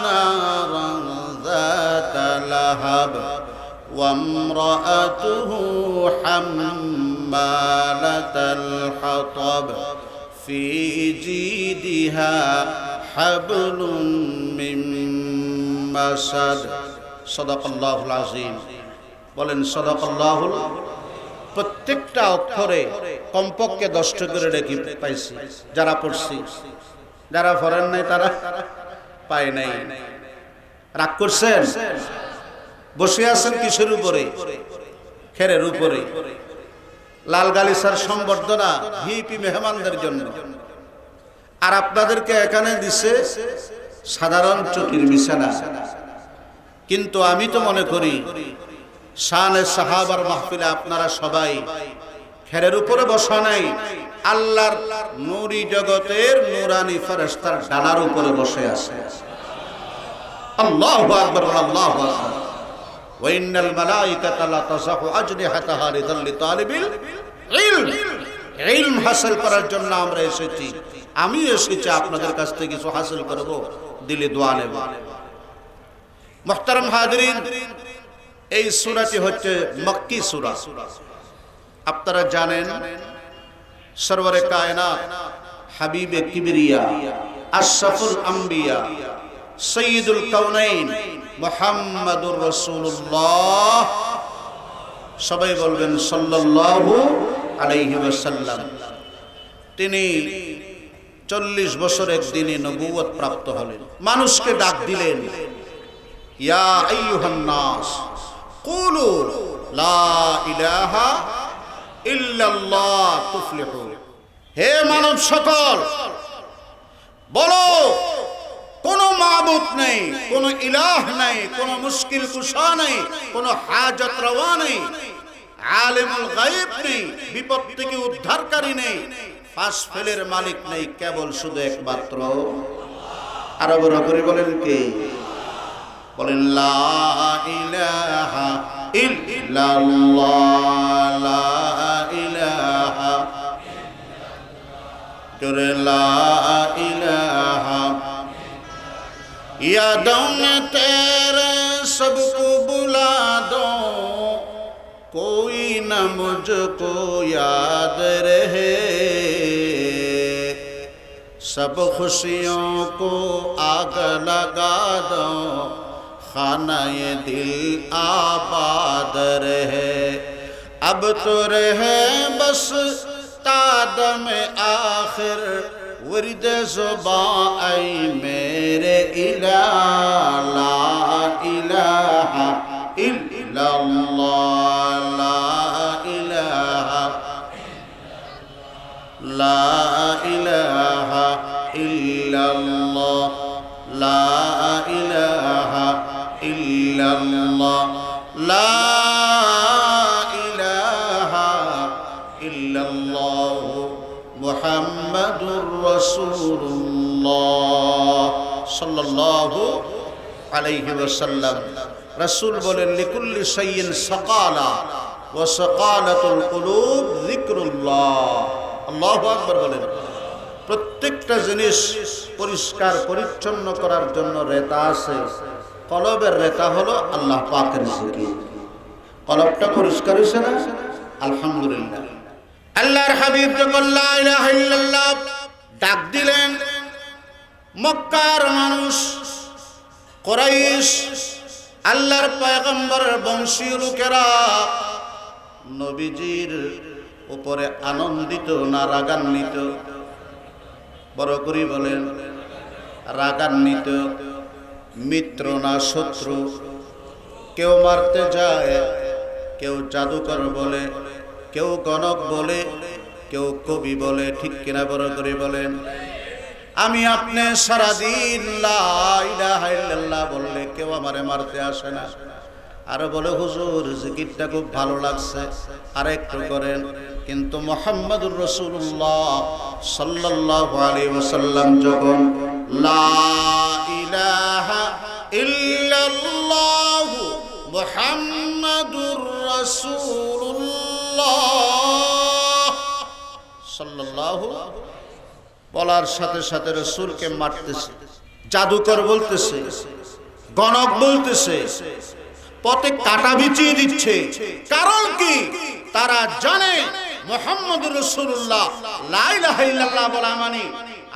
নারান যাতা লাহাব وامرأته حمالة الحطب في جيدها حبل من مسد صدق الله العظيم বলেন সাদাকাল্লাহুল। প্রত্যেকটা অক্ষরে কমপক্ষে 10টা করে রেখে পাইছি যারা পড়ছি, যারা পড়েন নাই তারা পায় নাই। রাগ করছেন? বসে আছেন কিসের উপরে? খেরের উপরে। লাল গালিচার সম্বর্ধনা ভিপি মেহমানদের জন্য, আর আপনাদেরকে এখানে দিছে সাধারণ চটির বিছানা। কিন্তু আমি তো মনে করি শানে সাহাবার মাহফিলে আপনারা সবাই খেরের উপরে বসা নাই, আল্লাহর নূরি জগতের নূরানি ফেরেশতার ডানার উপরে বসে আছে। আল্লাহু আকবার, আল্লাহু আকবার। ওয়া ইন্নাল মালাইকাতা লা তাসাহু আজনিহাতাহা লিতাল্লি তালিবিল ইলম। ইলম হাসিল করার জন্য আমরা এসেছি। আমি এসেছি আপনাদের কাছ থেকে কিছু হাসিল করব, দিলে দোয়া নেব। মুহতারাম হাজিরিন, এই সূরাটি হচ্ছে মক্কি সূরা। আপনারা জানেন সরওয়ারে কায়নাত হাবিবে কিবরিয়া আশরাফুল আম্বিয়া সাইয়্যিদুল কাউনাইন মুহাম্মাদুর রাসূলুল্লাহ, সবাই বলবেন সাল্লাল্লাহু আলাইহি ওয়াসাল্লাম, তিনি 40 বছর একদিনে নবুয়ত প্রাপ্ত হলেন। মানুষকে ডাক দিলেন, ইয়া আইয়ুহান নাস কুলু লা ইলাহা ইল্লাল্লাহ তুফলিহু। হে মানব সকল, বলো কোন মাবুদ নেই, কোন ইলাহ নেই, কোন মুশকিল কুশা নেই, কোন হাজত রওয়া নেই, আলিমুল গায়ব নেই, বিপদ থেকে উদ্ধারকারী নেই, পাশ ফেলের মালিক নেই, কেবল শুধু একমাত্র আরো বড় করে বলেন কে? বলেন লা ইলাহা ইল্লাল্লাহ, লা ইলাহা জোরে লা ইলাহা। यादों में तेरे सबको बुला दो, कोई न मुझको याद रहे, सब खुशियों को आग लगा दो, खाना ये दिल आबाद रहे, अब तो रहे बस तादम आखिर, वर्द ज़ुबां ऐ मेरे इलाह, ला इलाहा इल्लल्लाह, ला इलाहा, ला इलाहा इल्लल्लाह, ला इलाहा इल्लल्लाह, ला इलाहा इल्लल्लाह মুহাম্মাদুর রাসূলুল্লাহ সাল্লাল্লাহু আলাইহি ওয়াসাল্লাম। রাসূল বলেন লিকুল্লি শাইইন সাকালা ওয়া সাকালাতুল কুলুব যিকরুল্লাহ। আল্লাহু আকবার বলেন। প্রত্যেকটা জিনিস পরিষ্কার পরিচ্ছন্ন করার জন্য রেতা আছে, কলবের রেতা হলো আল্লাহ পাকের জিকির। কলবটা পরিষ্কার হইছে না? আলহামদুলিল্লাহ। আল্লাহর হাবিব যখন লা ইলাহা ইল্লাল্লাহ ডাক দিলেন, মক্কার মানুষ কুরাইশ আল্লাহর পয়গম্বরের বংশীয় লোকেরা নবীজির উপরে আনন্দিত না রাগান্বিত? বড় করে বলেন, রাগান্বিত। মিত্র না শত্রু? কেউ মারতে যায়, কেউ জাদুকর বলে, কেউ গণক বলে, কেউ কবি বলে, ঠিক কিনা বড় করে বলেন? আমি আপনি সারাদিন লা ইলাহা ইল্লাল্লাহ বললে কেউ আমারে মারতে আসে না। আর বলে হুজুর জিকিরটা খুব ভালো লাগছে, আর একটু করেন। কিন্তু মুহাম্মাদুর রাসূলুল্লাহ সাল্লাল্লাহু আলাইহি ওয়াসাল্লাম যখন লা ইলাহা ইল্লাল্লাহ মুহাম্মাদুর রাসূলুল্লাহ সাল্লাল্লাহু বলার সাথে সাথে রাসূলকে মারতেছে, জাদুকর বলতেছে, গণক বলতেছে, পথে কাটা বিছিয়ে দিচ্ছে। কারণ কি? তারা জানে মুহাম্মদুর রাসূলুল্লাহ লা ইলাহা ইল্লাল্লাহ বলা মানে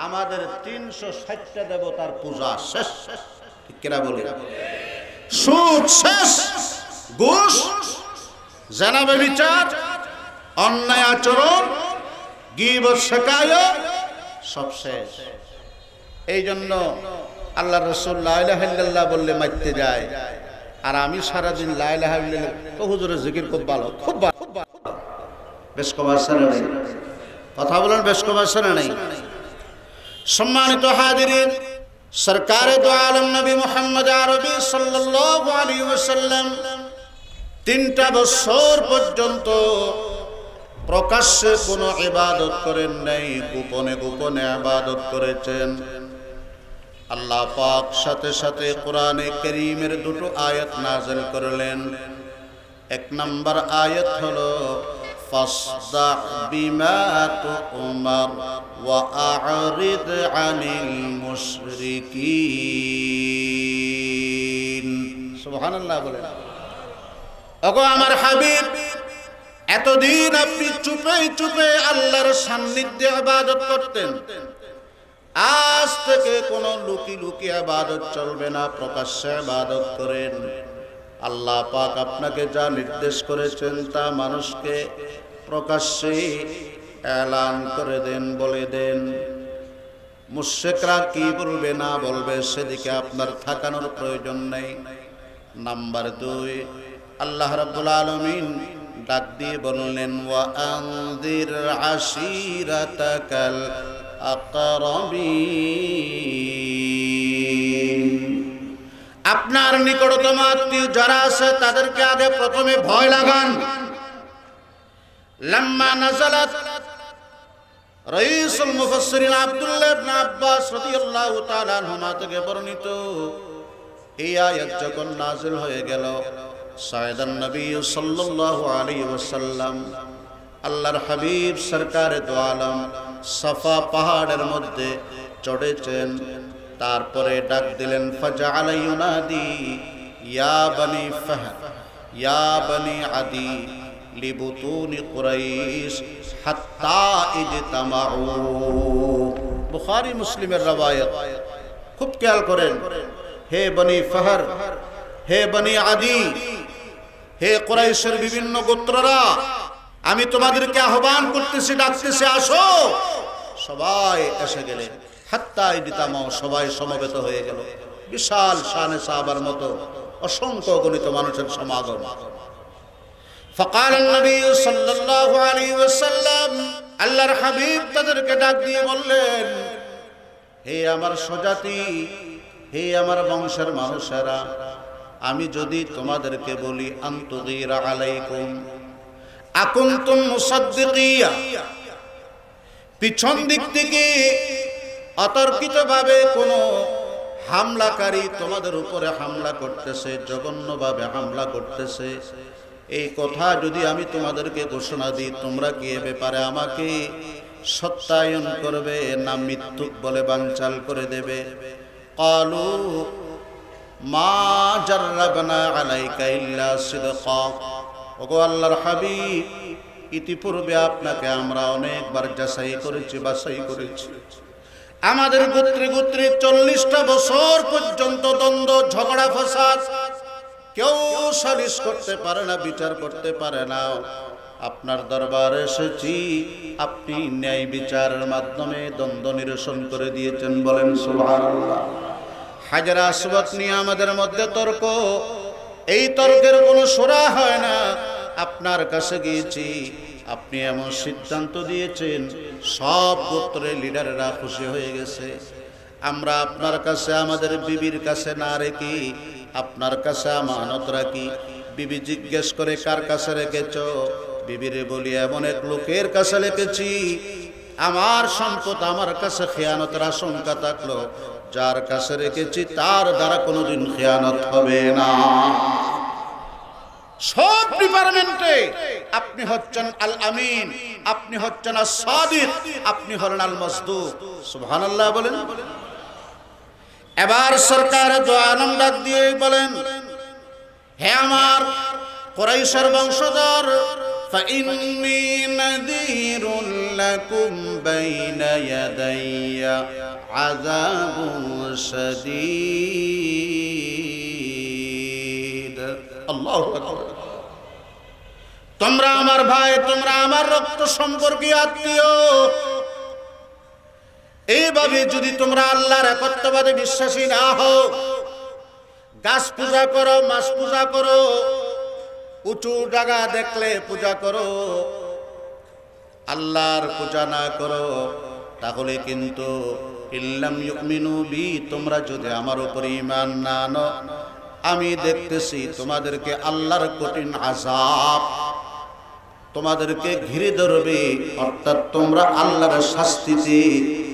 আমাদের 360টা দেবতার পূজা শেষ। ঠিক কিনা বলে? সুদ শেষ, ঘুষ, জেনা ব্যভিচার, অন্যায় আচরণ, গীবত শিকায়ত সব শেষ। এই জন্য আল্লাহর রাসূল লা ইলাহা ইল্লাল্লাহ বললে মারতে যায়, আর আমি সারাদিন লা ইলাহা ইল্লাল্লাহ তো হুজুরের জিকির খুব ভালো, খুব ভালো। বেশ কমার্শাল নেই কথা বলেন, বেশ কমার্শাল নেই। সম্মানিত হাজিরিন, সরকারে দো আলম নবী মুহাম্মদ আরবি সাল্লাল্লাহু আলাইহি ওয়াসাল্লাম 3টা বছর পর্যন্ত প্রকাশ্যে কোনো ইবাদত করেন নাই, গোপনে গোপনে ইবাদত করেছেন। আল্লাহ পাক সাথে সাথে কোরআনে কারীমের 2টো আয়াত নাযিল করলেন। 1 নম্বর আয়াত হলো ফাসদা বিমা তুমার ওয়া আ'রিদ আনিল মুশরিকিন। সুবহানাল্লাহ বলেন। ওগো আমার হাবিব, এতদিন আপনি চুপে চুপে আল্লাহর সান্নিধ্যে ইবাদত করতেন, আজ থেকে কোনো লুকি লুকি ইবাদত চলবে না, প্রকাশ্যে ইবাদত করেন। আল্লাহ পাক আপনাকে যা নির্দেশ করেছেন তা মানুষকে প্রকাশ্যে এলান করে দেন, বলে দেন। মুশরিকরা কি বলবে না বলবে সেদিকে আপনার থাকানোর প্রয়োজন নেই। নাম্বার 2, আল্লাহ রাব্বুল আলামিন ডাক দিয়ে বললেন ওয়া আনযির আশিরাতাকাল আকরাবিন। আপনার নিকটতম আত্মীয় যারা আছে তাদেরকে আগে প্রথমে ভয় লাগান। লাম্মা নাযালাত রাইসুল মুফাসসিরিন আব্দুল্লাহ ইবনে আব্বাস রাদিয়াল্লাহু তাআলা আনহুমা থেকে বর্ণিত, এই আয়াত যখন নাযিল হয়ে গেল, সাইয়েদান নবী সাল্লাল্লাহু আলাইহি ওয়াসাল্লাম আল্লাহর হাবিব সরকারে দো আলম সাফা পাহাড়ের মধ্যে চড়েছেন। তারপরে ডাক দিলেন ফাজআলা ইউনাদি ইয়া বনি ফাহর ইয়া বনি আদি লিবুতুনি কুরাইশ হাত্তা ইজতামাউ। বুখারী মুসলিমের রওয়ায়াত। খুব খেয়াল করেন, হে বনি ফাহর, হে বনি আদি, হে কুরাইশের বিভিন্ন গোত্ররা, আমি তোমাদেরকে আহ্বান করতেছি, ডাকতেছি, আসো। সবাই এসে গেলেন। হাত্তা ইজতামাউ, সবাই সমবেত হয়ে গেল। বিশাল শানে সাহাবার মতো অসংখ্য গণিত মানুষের সমাগম। ফাকাল নবী সাল্লাল্লাহু আলাইহি ওয়াসাল্লাম, আল্লাহর হাবিব তাদেরকে ডাক দিয়ে বললেন, হে আমার স্বজাতি, হে আমার বংশের মানুষেরা, আমি যদি তোমাদেরকে বলি আনতুগীরা আলাইকুম আকুনতুম মুসাদ্দিকিয়া, পিছন দিক থেকে অতর্কিতভাবে কোনো হামলাকারী তোমাদের উপরে হামলা করতেছে, জঘন্যভাবে হামলা করতেছে, এই কথা যদি আমি তোমাদেরকে ঘোষণা দিই, তোমরা কি এ ব্যাপারে আমাকে সত্যায়ন করবে না মিথ্যুক বলে বানচাল করে দেবে? ক্বালু মা জাররাবনা আলাইকা ইল্লা সিদকা। ওগো আল্লাহর হাবিব, ইতিপূর্বে আপনাকে আমরা অনেকবার যাচাই করেছি, বাছাই করেছি। আমাদের গোত্রে গোত্রে 40টা বছর পর্যন্ত দ্বন্দ্ব, ঝগড়া, ফাসাদ, কেউ সালিশ করতে পারে না, বিচার করতে পারে না। আপনার দরবারে এসেছি, আপনি ন্যায় বিচারের মাধ্যমে দ্বন্দ্ব নিরসন করে দিয়েছেন, বলেন সুবহানাল্লাহ। হাজরা আসওয়াদ নিয়ে আমাদের মধ্যে তর্ক, এই তর্কের কোনো সুরা হয় না। আপনার কাছে গিয়েছি, আপনি এমন সিদ্ধান্ত দিয়েছেন, সব গোত্রের লিডাররা খুশি হয়ে গেছে। আমরা আপনার কাছে আমাদের বিবির কাছে না রেখে আপনার কাছে আমানত রাখি। বিবি জিজ্ঞেস করে কার কাছে রেখেছ? বিবিরে বলি এমন এক লোকের কাছে রেখেছি, আমার সম্পদ আমার কাছে খেয়ানতের আশঙ্কা থাকলো, যার কাছে রেখেছি তার দ্বারা কোনোদিন খেয়ানত হবে না। সব ডিপার্টমেন্টে আপনি হচ্ছেন আল আমিন, আপনি হচ্ছেন আস সাদিক, আপনি হলেন আল মাসদুক। সুবহানাল্লাহ বলেন। এবার সরকার দো আলম ডাক দিয়ে বলেন, হে আমার কুরাইশের বংশধর, فإني نذير لكم بين يدي عذاب شديد। আল্লাহু আকবার। তোমরা আমার ভাই, তোমরা আমার রক্ত সম্পর্কীয় আত্মীয়। এইভাবে যদি তোমরা আল্লাহর একত্ববাদে বিশ্বাসী না হও, গাছ পূজা করো, মাছ পূজা করো, উঁচু জায়গা দেখলে পূজা করো, আল্লাহর পূজা না করো, তাহলে কিন্তু ইল্লাম ইউমিনু বি, তোমরা যদি আমার উপর ঈমান না আনো, আমি দেখতেছি তোমাদেরকে আল্লাহর কঠিন আযাব তোমাদেরকে ঘিরে ধরবে, অর্থাৎ তোমরা আল্লাহর শাস্তিতে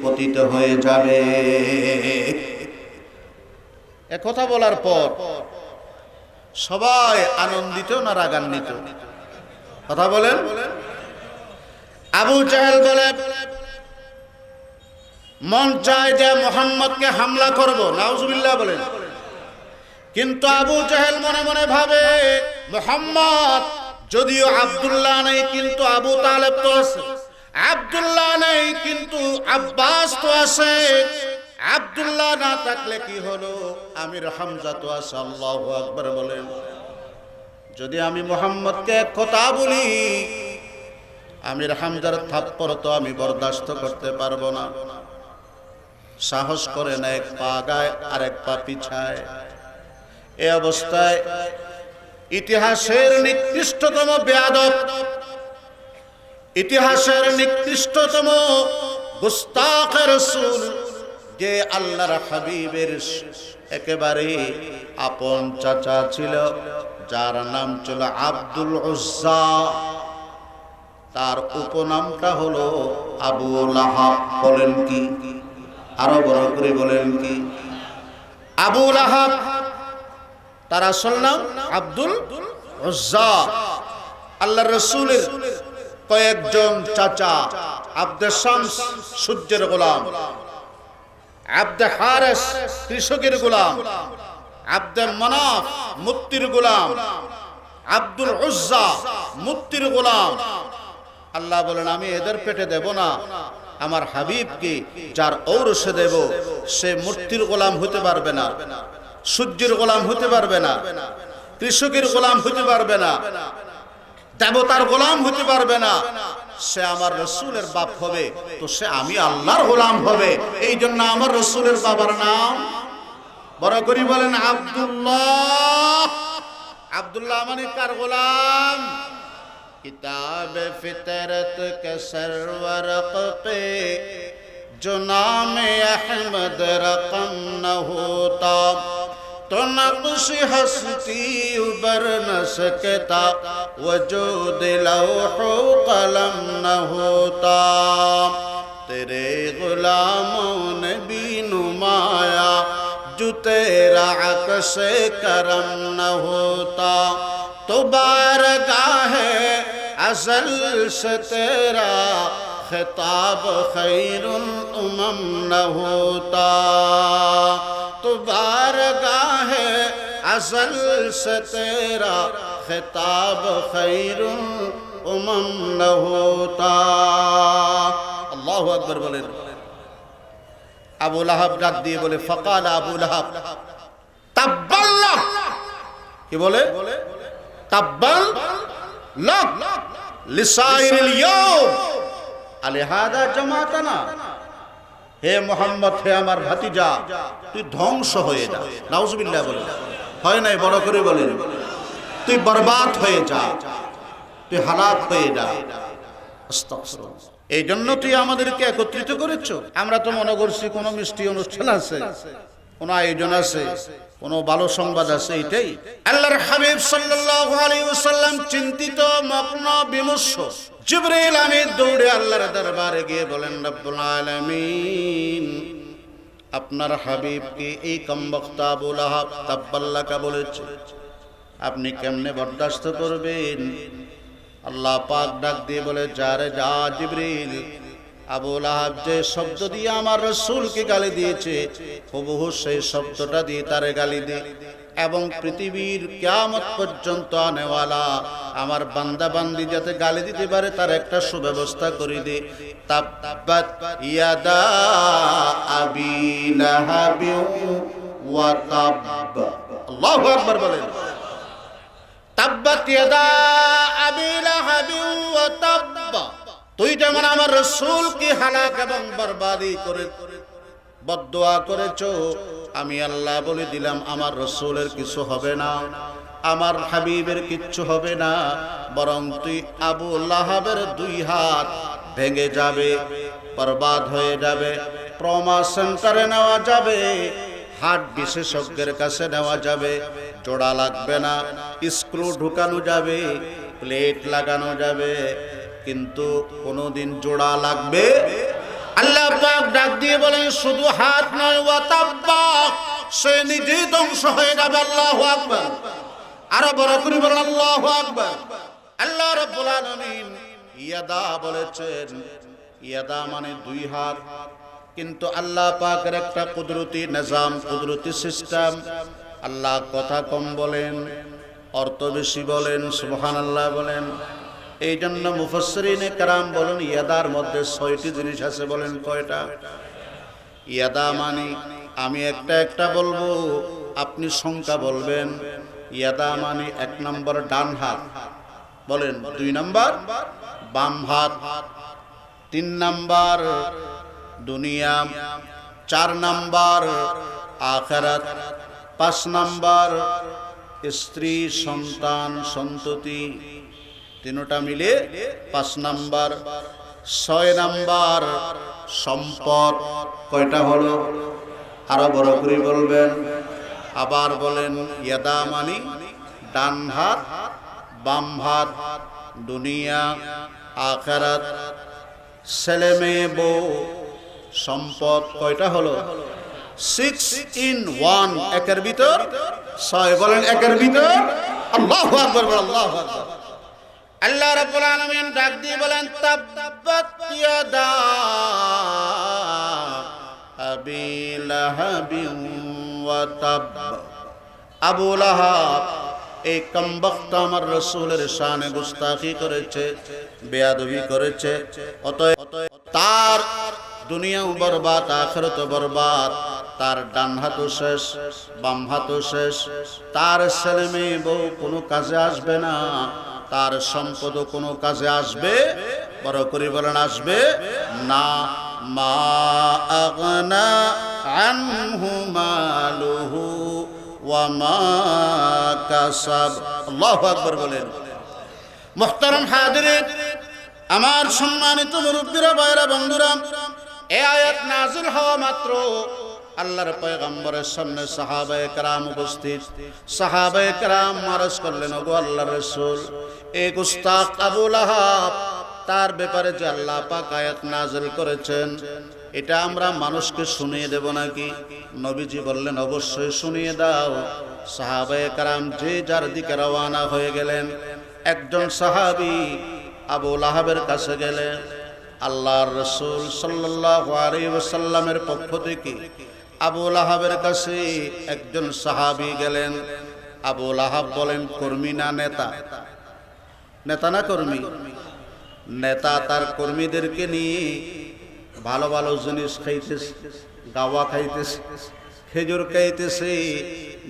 পতিত হয়ে যাবে। এ কথা বলার পর সবাই আনন্দিত না রাগান্বিত? কথা বলেন। আবু জাহেল বলে, মন চায় যে মুহাম্মদকে হামলা করব, নাউজুবিল্লাহ বলেন। কিন্তু আবু জাহেল মনে মনে ভাবে, মুহাম্মদ যদিও আব্দুল্লাহ নেই, কিন্তু আবু তালেব তো আছে, আব্দুল্লাহ নেই কিন্তু আব্বাস তো আছে, আব্দুল্লাহ না থাকলে কি হলো, আমির হামজা তো আছে। আল্লাহু আকবার বলেন। যদি আমি মুহাম্মদকে এক কথা বলি, আমির হামজার থাপ্পড় তো আমি বরদাস্ত করতে পারবো না। সাহস করে না, এক পা আগায় আর এক পা পিছায়। এই অবস্থায় ইতিহাসের নিকৃষ্টতম বেয়াদব, ইতিহাসের নিকৃষ্টতম গুস্তাখ রাসূল, যে আল্লাহর হাবিবের একেবারে আপন চাচা ছিল, যার নাম ছিল আব্দুল উজ্জা, তার উপনামটা হলো আবু লাহাব। বলেন কি? আরো বড় করে বলেন কি? আবু লাহাব। তার আসল নাম আব্দুল উজ্জা। আল্লাহর রাসূলের কয়েকজন চাচা, আব্দে শামস সূর্যের গোলাম, আব্দে হারেস কৃষকের গোলাম, আব্দে মানাফ মূর্তির গোলাম, আব্দুল উজ্জা মূর্তির গোলাম। আল্লাহ বলেন, আমি এদের পেটে দেব না, আমার হাবিবকে যার ঔরসে দেব, সে মূর্তির গোলাম হতে পারবে না, সূর্যের গোলাম হতে পারবে না, কৃষকের গোলাম হতে পারবে না, দেবতার গোলাম হতে পারবে না। সে আমার রাসূলের বাপ হবে, তো সে আমি আল্লাহর গোলাম হবে। এই জন্য আমার রাসূলের বাবার নাম বড় করে বলেন আব্দুল্লাহ। আব্দুল্লাহ মানে কার গোলাম? किताब फितरत के सरवरक़ पे जो नाम अहमद रकम न होता तो नक्श हस्ती उबर न सकता वजूद लौह कलम न होता तेरे गुलामों ने भी नुमाया जो तेरा अक्स करम न होता तो बारगाह अज़ल से तेरा खिताब खैरुल उमम न होता तो बारगाह अज़ल से तेरा खिताब खैरुल उमम न होता। अल्लाहु अकबर बोलें। আবু লাহাব ডাক দিয়ে বলে, ফাকাল আবু লাহাব তাব্বাল্লাহ। কি বলে? তাব্বাল লাক লিসাইরিল ইয়াউম আলিহাদা জামাতানা। হে মুহাম্মদ, হে আমার ভাতিজা, তুই ধ্বংস হয়ে যা। নাউজুবিল্লাহ বলে। হয় নাই? বড় করে বলেন, তুই বরবাদ হয়ে যা, তুই হালাক হয়ে যা। আস্তাগফিরুল্লাহ। এই জন্য তুই আমাদেরকে একত্রিত করেছো। আমরা তো মনে করছি কোনো মিষ্টি অনুষ্ঠান আছে, কোনো আয়োজন আছে, কোনো ভালো সংবাদ আছে, এটাই। আল্লাহর হাবিব সাল্লাল্লাহু আলাইহি ওয়াসাল্লাম চিন্তিত, মগ্ন, বিমর্ষ। জিবরাইল আমিন দৌড়ে আল্লাহর দরবারে গিয়ে বলেন, রব্বুল আলামিন, আপনার হাবিবকে এই কমবক্তা আবু লাহাব তাব্বাল্লাকা বলেছে, আপনি কেমনে বরদাস্ত করবেন? আল্লাহ পাক ডাক দিয়ে বলে, যা রে যা জিবরিল, আবু লাহাব যে শব্দ দিয়ে আমার রাসূলকে গালি দিয়েছে হুবহু সেই শব্দটা দিয়ে তারে গালি দে, এবং পৃথিবীর কিয়ামত পর্যন্ত আনেওয়ালা আমার বান্দা বান্দি যাতে গালি দিতে পারে তার একটা সুব্যবস্থা করে দে। তাব্বাত ইয়াদা আবি লাহাবি ওয়া তাব। আল্লাহু আকবার বলেন। তাব্বাত ইয়াদা আবি লাহাবি ওয়া তাব। তুই যেমন আমার রাসূলকে হালাক এবং বরবাদি করে বদদুয়া করেছো, আমি আল্লাহ বলে দিলাম আমার রাসূলের কিছু হবে না, আমার হাবিবের কিচ্ছু হবে না, বরং তুই আবু লাহাবের দুই হাত ভেঙে যাবে, বরবাদ হয়ে যাবে, ট্রমা সেন্টারে নেওয়া যাবে, হার্ট বিশেষজ্ঞের কাছে নেওয়া যাবে, জোড়া লাগবে না, স্ক্রু ঢুকানো যাবে, প্লেট লাগানো যাবে, কিন্তু কোনোদিন জোড়া লাগবে। আল্লাহ পাক ডাক দিয়ে বলেন শুধু হাত নয়, ওয়া তাব্বা, সে নিজেই ধ্বংস হয়ে যাবে। আল্লাহু আকবার। আরো বড় করে বলেন আল্লাহু আকবার। আল্লাহ রাব্বুল আলামিন ইয়াদা বলেছেন, ইয়াদা মানে দুই হাত, কিন্তু আল্লাহ পাকের একটা কুদরতি নিজাম, কুদরতি সিস্টেম। আল্লাহ কথা কম বলেন, অর্থ বেশি বলেন, সুবহানাল্লাহ বলেন। এই জন্য মুফাসসিরিনে কেরাম বলেন ইয়াদার মধ্যে ৬টি জিনিস আছে। বলেন কয়টা? ইয়াদা মানে আমি একটা একটা বলবো, আপনি সংখ্যা বলবেন। ইয়াদা মানে ১ নম্বর ডান হাত, বলেন ২ নম্বর বাম হাত, ৩ নম্বর দুনিয়া, ৪ নম্বর আখিরাত, ৫ নম্বর স্ত্রী সন্তান সন্ততি, তিনটা মিলে ৫ নাম্বার। ৬ নাম্বার সম্পদ। কয়টা হলো? আরো বড় করে বলবেন। আবার বলেন ইয়াদা মানি ডান হাত, বাম হাত, দুনিয়া, আখিরাত, ছেলে মেয়ে বউ, সম্পদ। কয়টা হলো? 6 in 1, একের ভিতর ৬। বলেন একের ভিতর। আল্লাহু আকবার, আল্লাহু আকবার। আল্লাহ রাব্বুল আলামিন ডাক দিয়ে বলেন তাব্বাত ইয়াদা আবি লাহাবি ওয়া তাব। আবু লাহাব এই কমবখ্ত আমার রাসূলের শানে গুস্তাখি করেছে, বেয়াদবি করেছে, অতএব তার দুনিয়াও বরবাদ, আখিরাতও বরবাদ, তার ডান হাতও শেষ, বাম হাতও শেষ, তার ছেলে মেয়ে বউ কোনো কাজে আসবে না, তার সম্পদ কোনো কাজে আসবে, বড় করে বলেন আসবে না। মা আগনা আনহু মালুহু ওয়া মা কাসাব। আল্লাহু আকবার বলেন। মুহতারাম হাজিরিন, আমার সম্মানিত মুরব্বিরা, ভাইরা, বন্ধুরা, এই আয়াত নাযিল হওয়া মাত্র আল্লাহর পয়গম্বরের সামনে সাহাবায়ে কেরাম উপস্থিত। সাহাবায়ে কেরাম আরজ করলেন, ওগো আল্লাহর রাসূল, এই গুস্তাখ আবু লাহাব, তার ব্যাপারে যে আল্লাহ পাক আয়াত নাযিল করেছেন, এটা আমরা মানুষকে শুনিয়ে দেব নাকি? নবীজি বললেন অবশ্যই শুনিয়ে দাও। সাহাবায়ে কেরাম যে যার দিকে রওনা হয়ে গেলেন। একজন সাহাবী আবু লাহাবের কাছে গেলেন। আল্লাহর রাসূল সাল্লাল্লাহু আলাইহি ওয়াসাল্লামের পক্ষ থেকে আবু লাহাবের কাছে একজন সাহাবী গেলেন। আবু লাহাব বলেন কর্মী না নেতা? নেতা না কর্মী? নেতা তার কর্মীদেরকে নিয়ে ভালো ভালো জিনিস খাইতেছে, গাওয়া খাইতেছে, খেজুর খাইতেছে,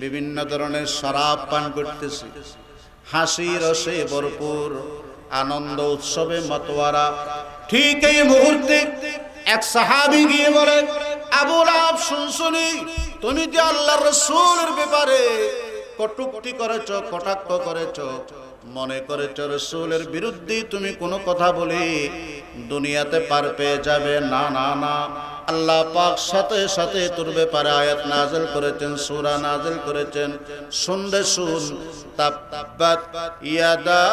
বিভিন্ন ধরনের শরাব পান করতেছে, হাসি রসে ভরপুর, আনন্দ উৎসবে মতোয়ারা। ঠিক এই মুহূর্তে এক সাহাবী গিয়ে বলে, আবু লাহাব শুনছনি, তুমি যে আল্লাহর রাসূলের ব্যাপারে কটূক্তি করেছো, কটাক্ষ করেছো, মনে করেছো রাসূলের বিরুদ্ধে তুমি কোনো কথা বলে দুনিয়াতে পার পেয়ে যাবে। না না না, আল্লাহ পাক সাথে সাথে তোর ব্যাপারে আয়াত নাযিল করেছেন, সূরা নাযিল করেছেন। শুনবে শুন, তাব্বাত ইয়াদা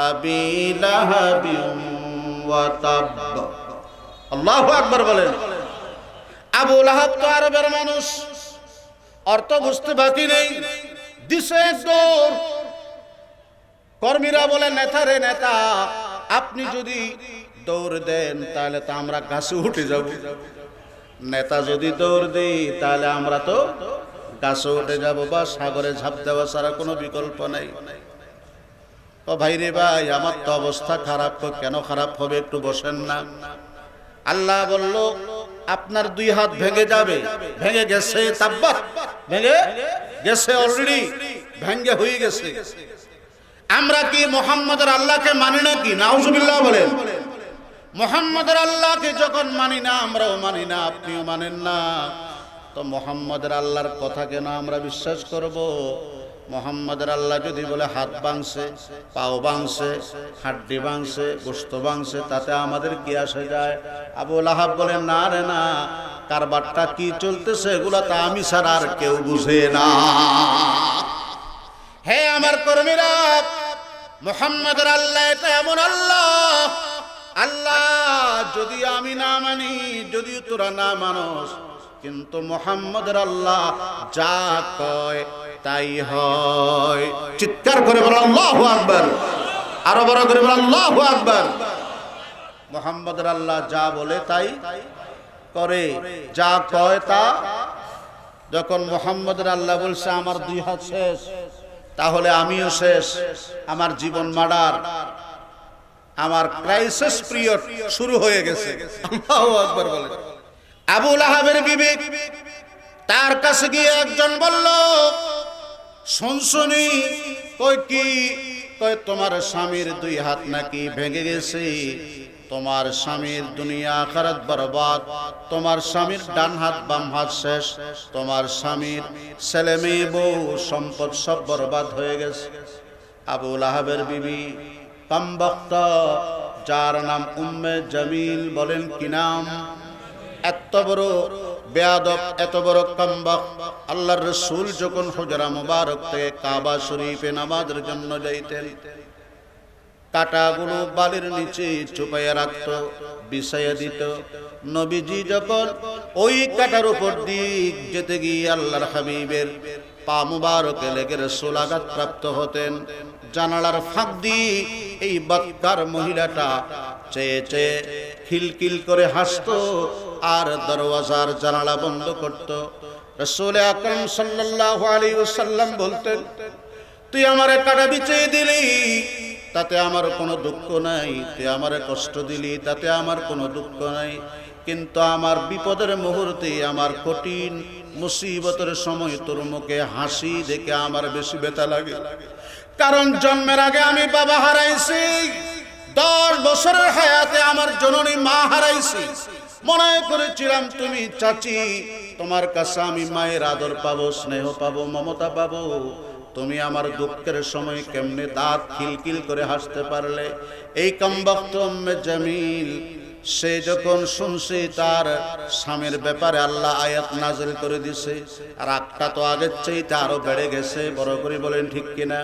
আবি লাহাবি ওয়া তাব। আল্লাহু আকবার বলেন। আবু লাহাব তো আরবের মানুষ, অর্থ বুঝতে বাকি নেই, দিছে দৌড়। কর্মীরা বলে, নেতা রে নেতা, আপনি যদি দৌড় দেন তাহলে তো আমরা গাছে উঠে যাব, নেতা যদি দৌড় দেই তাহলে আমরা তো গাছে উঠে যাব বা সাগরে ঝাঁপ দেওয়া ছাড়া কোনো বিকল্প নাই। ও ভাই রে ভাই, আমার তো অবস্থা খারাপ। কেন খারাপ হবে? একটু বসেন না। আল্লাহ বলল আপনার 2 হাত ভেঙে যাবে। ভেঙে গেছে, তাব্বাত, ভেঙে গেছে, অলরেডি ভেঙে হয়ে গেছে। আমরা কি মুহাম্মদের আল্লাহকে মানি নাকি? নাউজুবিল্লাহ বলেন। মুহাম্মদের আল্লাহকে যখন মানি না, আমরাও মানি না, আপনিও মানেন না, তো মুহাম্মদের আল্লাহর কথা কেন আমরা বিশ্বাস করব? মুহাম্মদের আল্লাহ যদি বলে হাত ভাঙছে, পাও ভাঙছে, হাড্ডি ভাঙছে, গোশত ভাঙছে, তাতে আমাদের কি আসে যায়? আবু লাহাব বলে না রে না, কারবারটা কি চলতেছে এগুলা তা আমি ছাড়া আর কেউ বুঝে না। হে আমার কর্মীরা, মুহাম্মদের আল্লাহ এটা এমন আল্লাহ, আল্লাহ যদি আমি না মানি, যদি তোরা না মানস, কিন্তু মুহাম্মদের আল্লাহ যা কয় তাই হয়। চিৎকার করে বল আল্লাহু আকবার, আরো বড় করে বল আল্লাহু আকবার। মুহাম্মদের আল্লাহ যা বলে তাই করে, যা কয় তা। যখন মুহাম্মদের আল্লাহ বলছে আমার 2 হাত শেষ, তাহলে আমিও শেষ, আমার জীবন মার্ডার, আমার ক্রাইসিস পিরিয়ড শুরু হয়ে গেছে। আল্লাহু আকবার বলে। আবু লাহাবের বিবি, তার কাছে গিয়ে একজন বলল শুনছনি? কই কি? কই তোমার স্বামীর 2 হাত নাকি ভেঙে গেছে, তোমার স্বামীর দুনিয়া আখিরাত বরবাদ, তোমার স্বামীর ডান হাত বাম হাত শেষ, তোমার স্বামীর ছেলে মেয়ে বউ সম্পদ সব বরবাদ হয়ে গেছে। আবু লাহাবের বিবি কমবক্ত, যার নাম উম্মে জামিল, বলেন কি নাম? এত বড় বেয়াদব, এত বড় কমবক্ত, আল্লাহর রাসূল যখন হুজরা মুবারক থেকে কাবা শরীফে নামাজের জন্য যাইতেন, কাটাগুলো বালির নিচে চুপাইয়া রাখত, বিছাইয়া দিত। নবীজি যখন ওই কাটার উপর দিক যেতে গিয়ে আল্লাহর হাবিবের পা মুবারকে লেগে রাসূল আঘাত প্রাপ্ত হতেন। জানালার ফাঁক দিয়ে এই বদকার মহিলাটা চেয়ে চেয়ে খিলখিল করে হাসতো আর দরওয়াজার জানালা বন্ধ করত। রাসূল আকরাম সাল্লাল্লাহু আলাইহি ওয়াসাল্লাম বলতেন, তুই আমারে কাটা বিছিয়ে দিলি, তাতে আমার কোনো দুঃখ নাই, তুই আমারে কষ্ট দিলি, তাতে আমার কোনো দুঃখ নাই, কিন্তু আমার বিপদের মুহূর্তে, আমার কঠিন মুসিবতের সময় তোর মুখে হাসি দেখে আমার বেশি ব্যথা লাগে। কারণ জন্মের আগে আমি বাবা হারাইছি, 10 বছরের হায়াতে আমার জননী মা হারাইছি। মনে করেছিলাম তুমি চাচি, তোমার কাছে আমি মায়ের আদর পাবো, স্নেহ পাবো, মমতা পাবো। তুমি আমার দুঃখের সময় কেমনে দাঁত খিলখিল করে হাসতে পারলে? এই কমবক্ত উম্মে জামিল, সে যখন শুনছে তার স্বামীর ব্যাপারে আল্লাহ আয়াত নাযিল করে দিছে, রাগটা তো আগের চাইতে আরো বেড়ে গেছে। বড় করে বলেন ঠিক কিনা?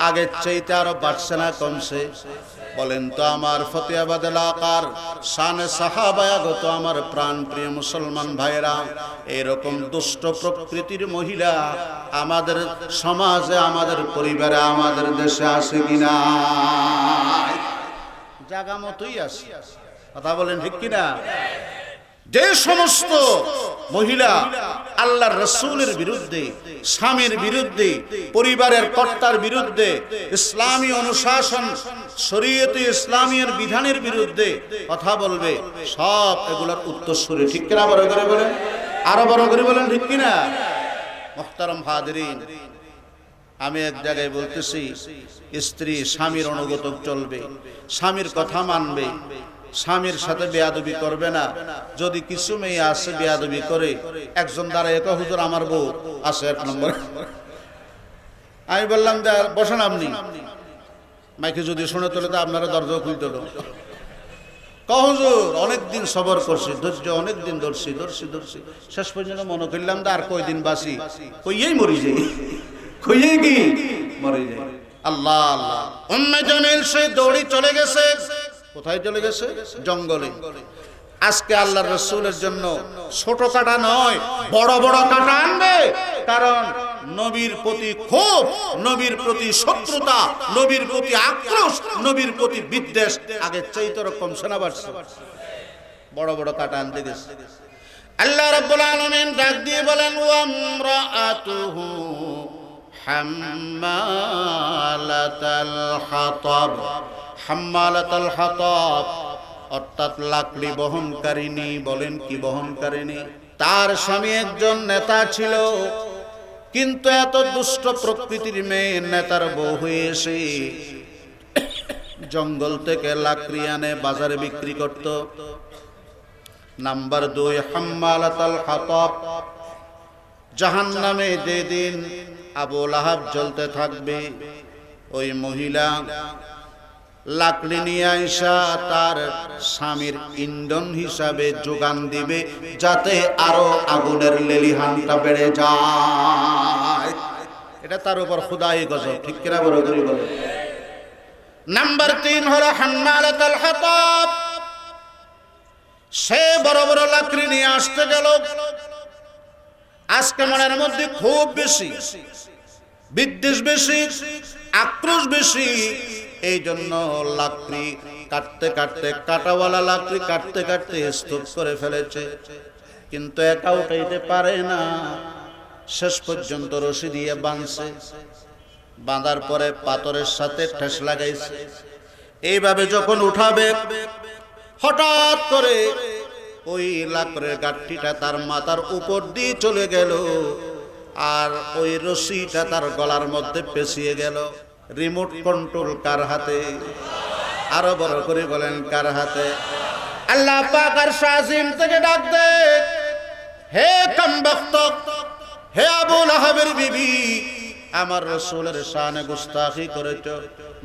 আগের চাইতে আরো বাড়ছে না কমছে? বলেন তো আমার ফতেহাবাদ এলাকার শানে সাহাবায়াগত আমার প্রাণ প্রিয় মুসলমান ভাইরা, এরকম দুষ্ট প্রকৃতির মহিলা আমাদের সমাজে, আমাদের পরিবারে, আমাদের দেশে আছে কিনা? জায়গা মতোই আছে। কথা বলেন ঠিক কিনা? যে সমস্ত মহিলা আল্লাহর রাসূলের বিরুদ্ধে, স্বামীর বিরুদ্ধে, পরিবারের কর্তার বিরুদ্ধে, ইসলামী অনুশাসন, শরীয়তে ইসলামের বিধানের বিরুদ্ধে কথা বলবে, সব এগুলোর উত্তরসূরি। ঠিক কিনা? বড় করে বলেন, আরো বড় করে বলেন ঠিক কিনা? মুহতারাম হাজিরিন, আমি এক জায়গায় বলতেছি, স্ত্রী স্বামীর অনুগত চলবে, স্বামীর কথা মানবে, স্বামীর সাথে বেয়াদবি করবে না। যদি কিছু মেয়ে আসে বেয়াদবি করে, একজন দাঁড়ায় কয় হুজুর আমার বউ আছে 1 নম্বর। আমি বললাম বসেন আপনি, মাইকে যদি শুনে তোলে তো আপনারা দরজা খুলতে হলো। হুজুর অনেকদিন সবর করছি, ধৈর্য অনেকদিন ধরছি, শেষ পর্যন্ত মনে করলাম আর কয়দিন বাসি, কইয়েই মরি যাই, কইয়েই কি মরে যাই। আল্লাহ আল্লাহ। উম্মে জামিল সে দৌড়ি চলে গেছে। কোথায় চলে গেছে? জঙ্গলে। আজকে আল্লাহর রাসূলের জন্য ছোট কাটা নয়, বড় বড় কাটা আনবে। কারণ নবীর প্রতি ক্ষোভ, নবীর প্রতি শত্রুতা, নবীর প্রতি আক্রোশ, নবীর প্রতি বিদ্বেষ আগের চাইতে রকম শোনা বাড়ছে। বড় বড় কাটা আনতে গেছে। আল্লাহ রাব্বুল আলামিন ডাক দিয়ে বলেন ওয়ামরাআতুহু হাম্মালাতাল হাতাব। হাম্মালাতাল হাতাব অর্থাৎ লাকড়ি বহনকারিণী। বলেন কি বহনকারিণী? তার স্বামী একজন নেতা ছিল, কিন্তু এত দুষ্ট প্রকৃতির মেয়ে নেতার বউ হয়ে এসে জঙ্গল থেকে লাকড়ি আনে বাজারে বিক্রি করত। নাম্বার 2, হাম্মালাতাল হাতাব। জাহান্নামে যেদিন আবু লাহাব জ্বলতে থাকবে, ওই মহিলা লাকড়ি নিয়ে আইসা তার স্বামীর ইন্ধন হিসাবে যোগান দিবে, যাতে আরো আগুনের লেলিহানটা বেড়ে যায়। এটা তার উপর খুদাই গজব, ঠিক কিনা বড় করে বলে। নাম্বার 3 হলো হাম্মালাতাল হাতাব। সে বড় বড় লাকড়ি নিয়ে আসতে গেল। আজকে মনের মধ্যে খুব বেশি বিদ্বেষ, বেশি আক্রোশ, বেশি। এই জন্য লাকড়ি কাটতে কাটতে, কাটাওয়ালা লাকড়ি কাটতে কাটতে স্তূপ করে ফেলেছে, কিন্তু একা উঠাইতে পারে না। শেষ পর্যন্ত রশি দিয়ে বাঁধছে। বাঁধার পরে পাথরের সাথে ঠেস লাগাইছে। এইভাবে যখন উঠাবে, হঠাৎ করে ওই লাকড়ের গাঁটটিটা তার মাথার উপর দিয়ে চলে গেল, আর ওই রশিটা তার গলার মধ্যে পেঁচিয়ে গেল। রিমোট কন্ট্রোল কার হাতে? আরো বড় করে বলেন কার হাতে? আল্লাহ পাক আর শাজিম থেকে ডাক দে, হে কমবখ্ত, হে আবু লাহাবের বিবি, আমার রাসূলের শানে গুস্তাখি করেছো,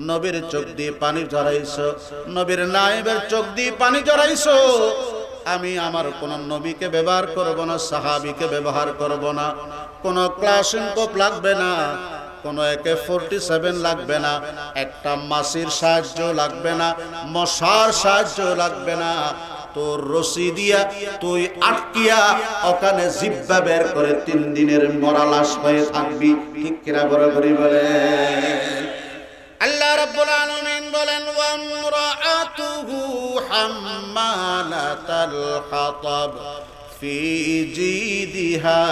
নবীর চোখ দিয়ে পানি ঝরাইছো, নবীর নায়েবের চোখ দিয়ে পানি ঝরাইছো। আমি আমার কোন নবীকে ব্যবহার করব না, সাহাবীকে ব্যবহার করব না, কোন ক্লাসিনকোপ লাগবে না, কোন AK-47 লাগবে না, একটা মাছির সাহায্য লাগবে না, মশার সাহায্য লাগবে না। তোর রশি দিয়া তুই আটকিয়া ওখানে জিহ্বা বের করে 3 দিনের মরা লাশ হয়ে থাকবি, ঠিক কিনা বরাবরই বলে। আল্লাহ রাব্বুল আলামিন বলেন ওয়ামরাআতুহু হাম্মালাতাল হাতাব ফি জিদিহা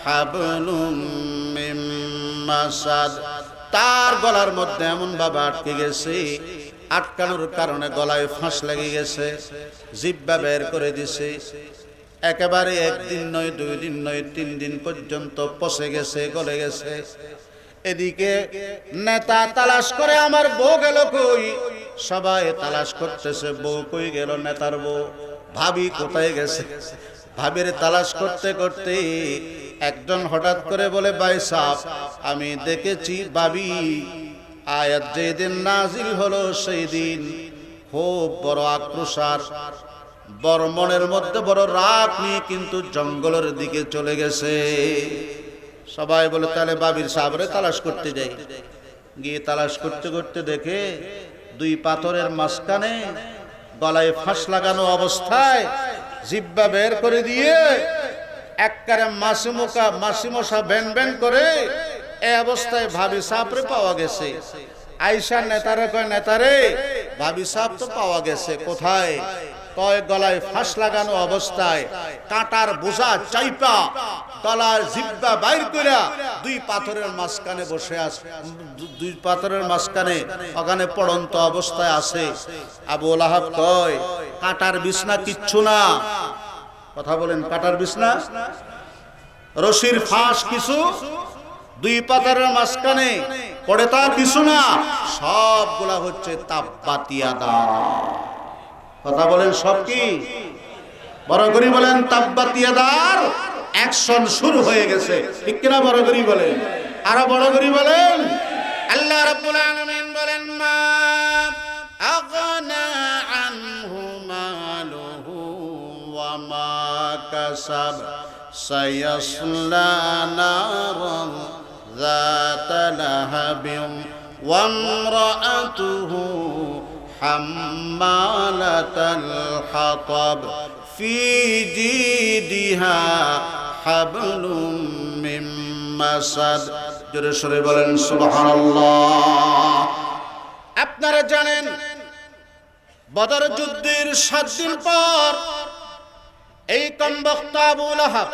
হাবলুম মিন মাসাদ। তার গলার মধ্যে এমন ভাবে আটকে গেছে, আটকানোর কারণে গলায় ফাঁস লেগে গেছে, জিহ্বা বের করে দিছে। একেবারে 1 দিন নয়, 2 দিন নয়, 3 দিন পর্যন্ত পচে গেছে, গলে গেছে। এদিকে নেতা তালাশ করে আমার বউ গেল কই, সবাই তালাশ করতেছে বউ কই গেল, নেতার বউ। ভাবি কোথায় গেছে? ভাবির তালাশ করতে করতে একজন হঠাৎ করে বলে, ভাই সাহেব, আমি দেখেছি ভাবি আয়াত যেদিন নাজিল হলো সেই দিন খুব বড় আক্রোশ আর বড় মনের মধ্যে বড় রাগ নিয়ে কিন্তু জঙ্গলের দিকে চলে গেছে। সবাই বলে তাহলে বাবির সাবরে তালাশ করতে যাই। গিয়ে তালাশ করতে করতে দেখে 2 পাথরের মাঝখানে গলায় ফাঁস লাগানো অবস্থায় জিহ্বা বের করে দিয়ে একবারে মাসি মশা বেন বেন করে এই অবস্থায় ভাবি সাবরে পাওয়া গেছে। আয়েশা নেতারে কয়, নেতারে ভাবি সাব তো পাওয়া গেছে, কোথায়? কয় গলায় ফাঁস লাগানো অবস্থায় কাঁটার বোঝা চাইপা গলার জিহ্বা বাইর করে 2 পাথরের মাঝখানে বসে আছে, 2 পাথরের মাঝখানে ওখানে পড়ন্ত অবস্থায় আছে। আবু লাহাব কয়, কাঁটার বিছনা কিচ্ছু না। কথা বলেন, কাঁটার বিছনা, রশির ফাঁস কিছু, 2 পাথরের মাঝখানে পড়ে তা কিছু না, সবগুলা হচ্ছে তাব্বাতিয়াদা। কথা বলেন, সব কি? বড় করে বলেন তাব্বাতিয়াদার অ্যাকশন শুরু হয়ে গেছে, ঠিক কিনা? বড় করে বলেন, আরো বড় করে বলেন। আল্লাহ রাব্বুল আলামিন বলেন, মা আগনা আনহু মালুহু ওয়া মা কাসাব সায়াসলা নারান যাতা লাহাবিন ওয়া ইমরাআতুহু হাম্মালাতাল হাতাব ফি জিদিহা হাবলুম মিন সুম্মা সাদ। জোরে সরে বলেন সুবহানাল্লাহ। আপনারা জানেন বদর যুদ্ধের 7 দিন পর এই কমবক্ত আবু লাহাব,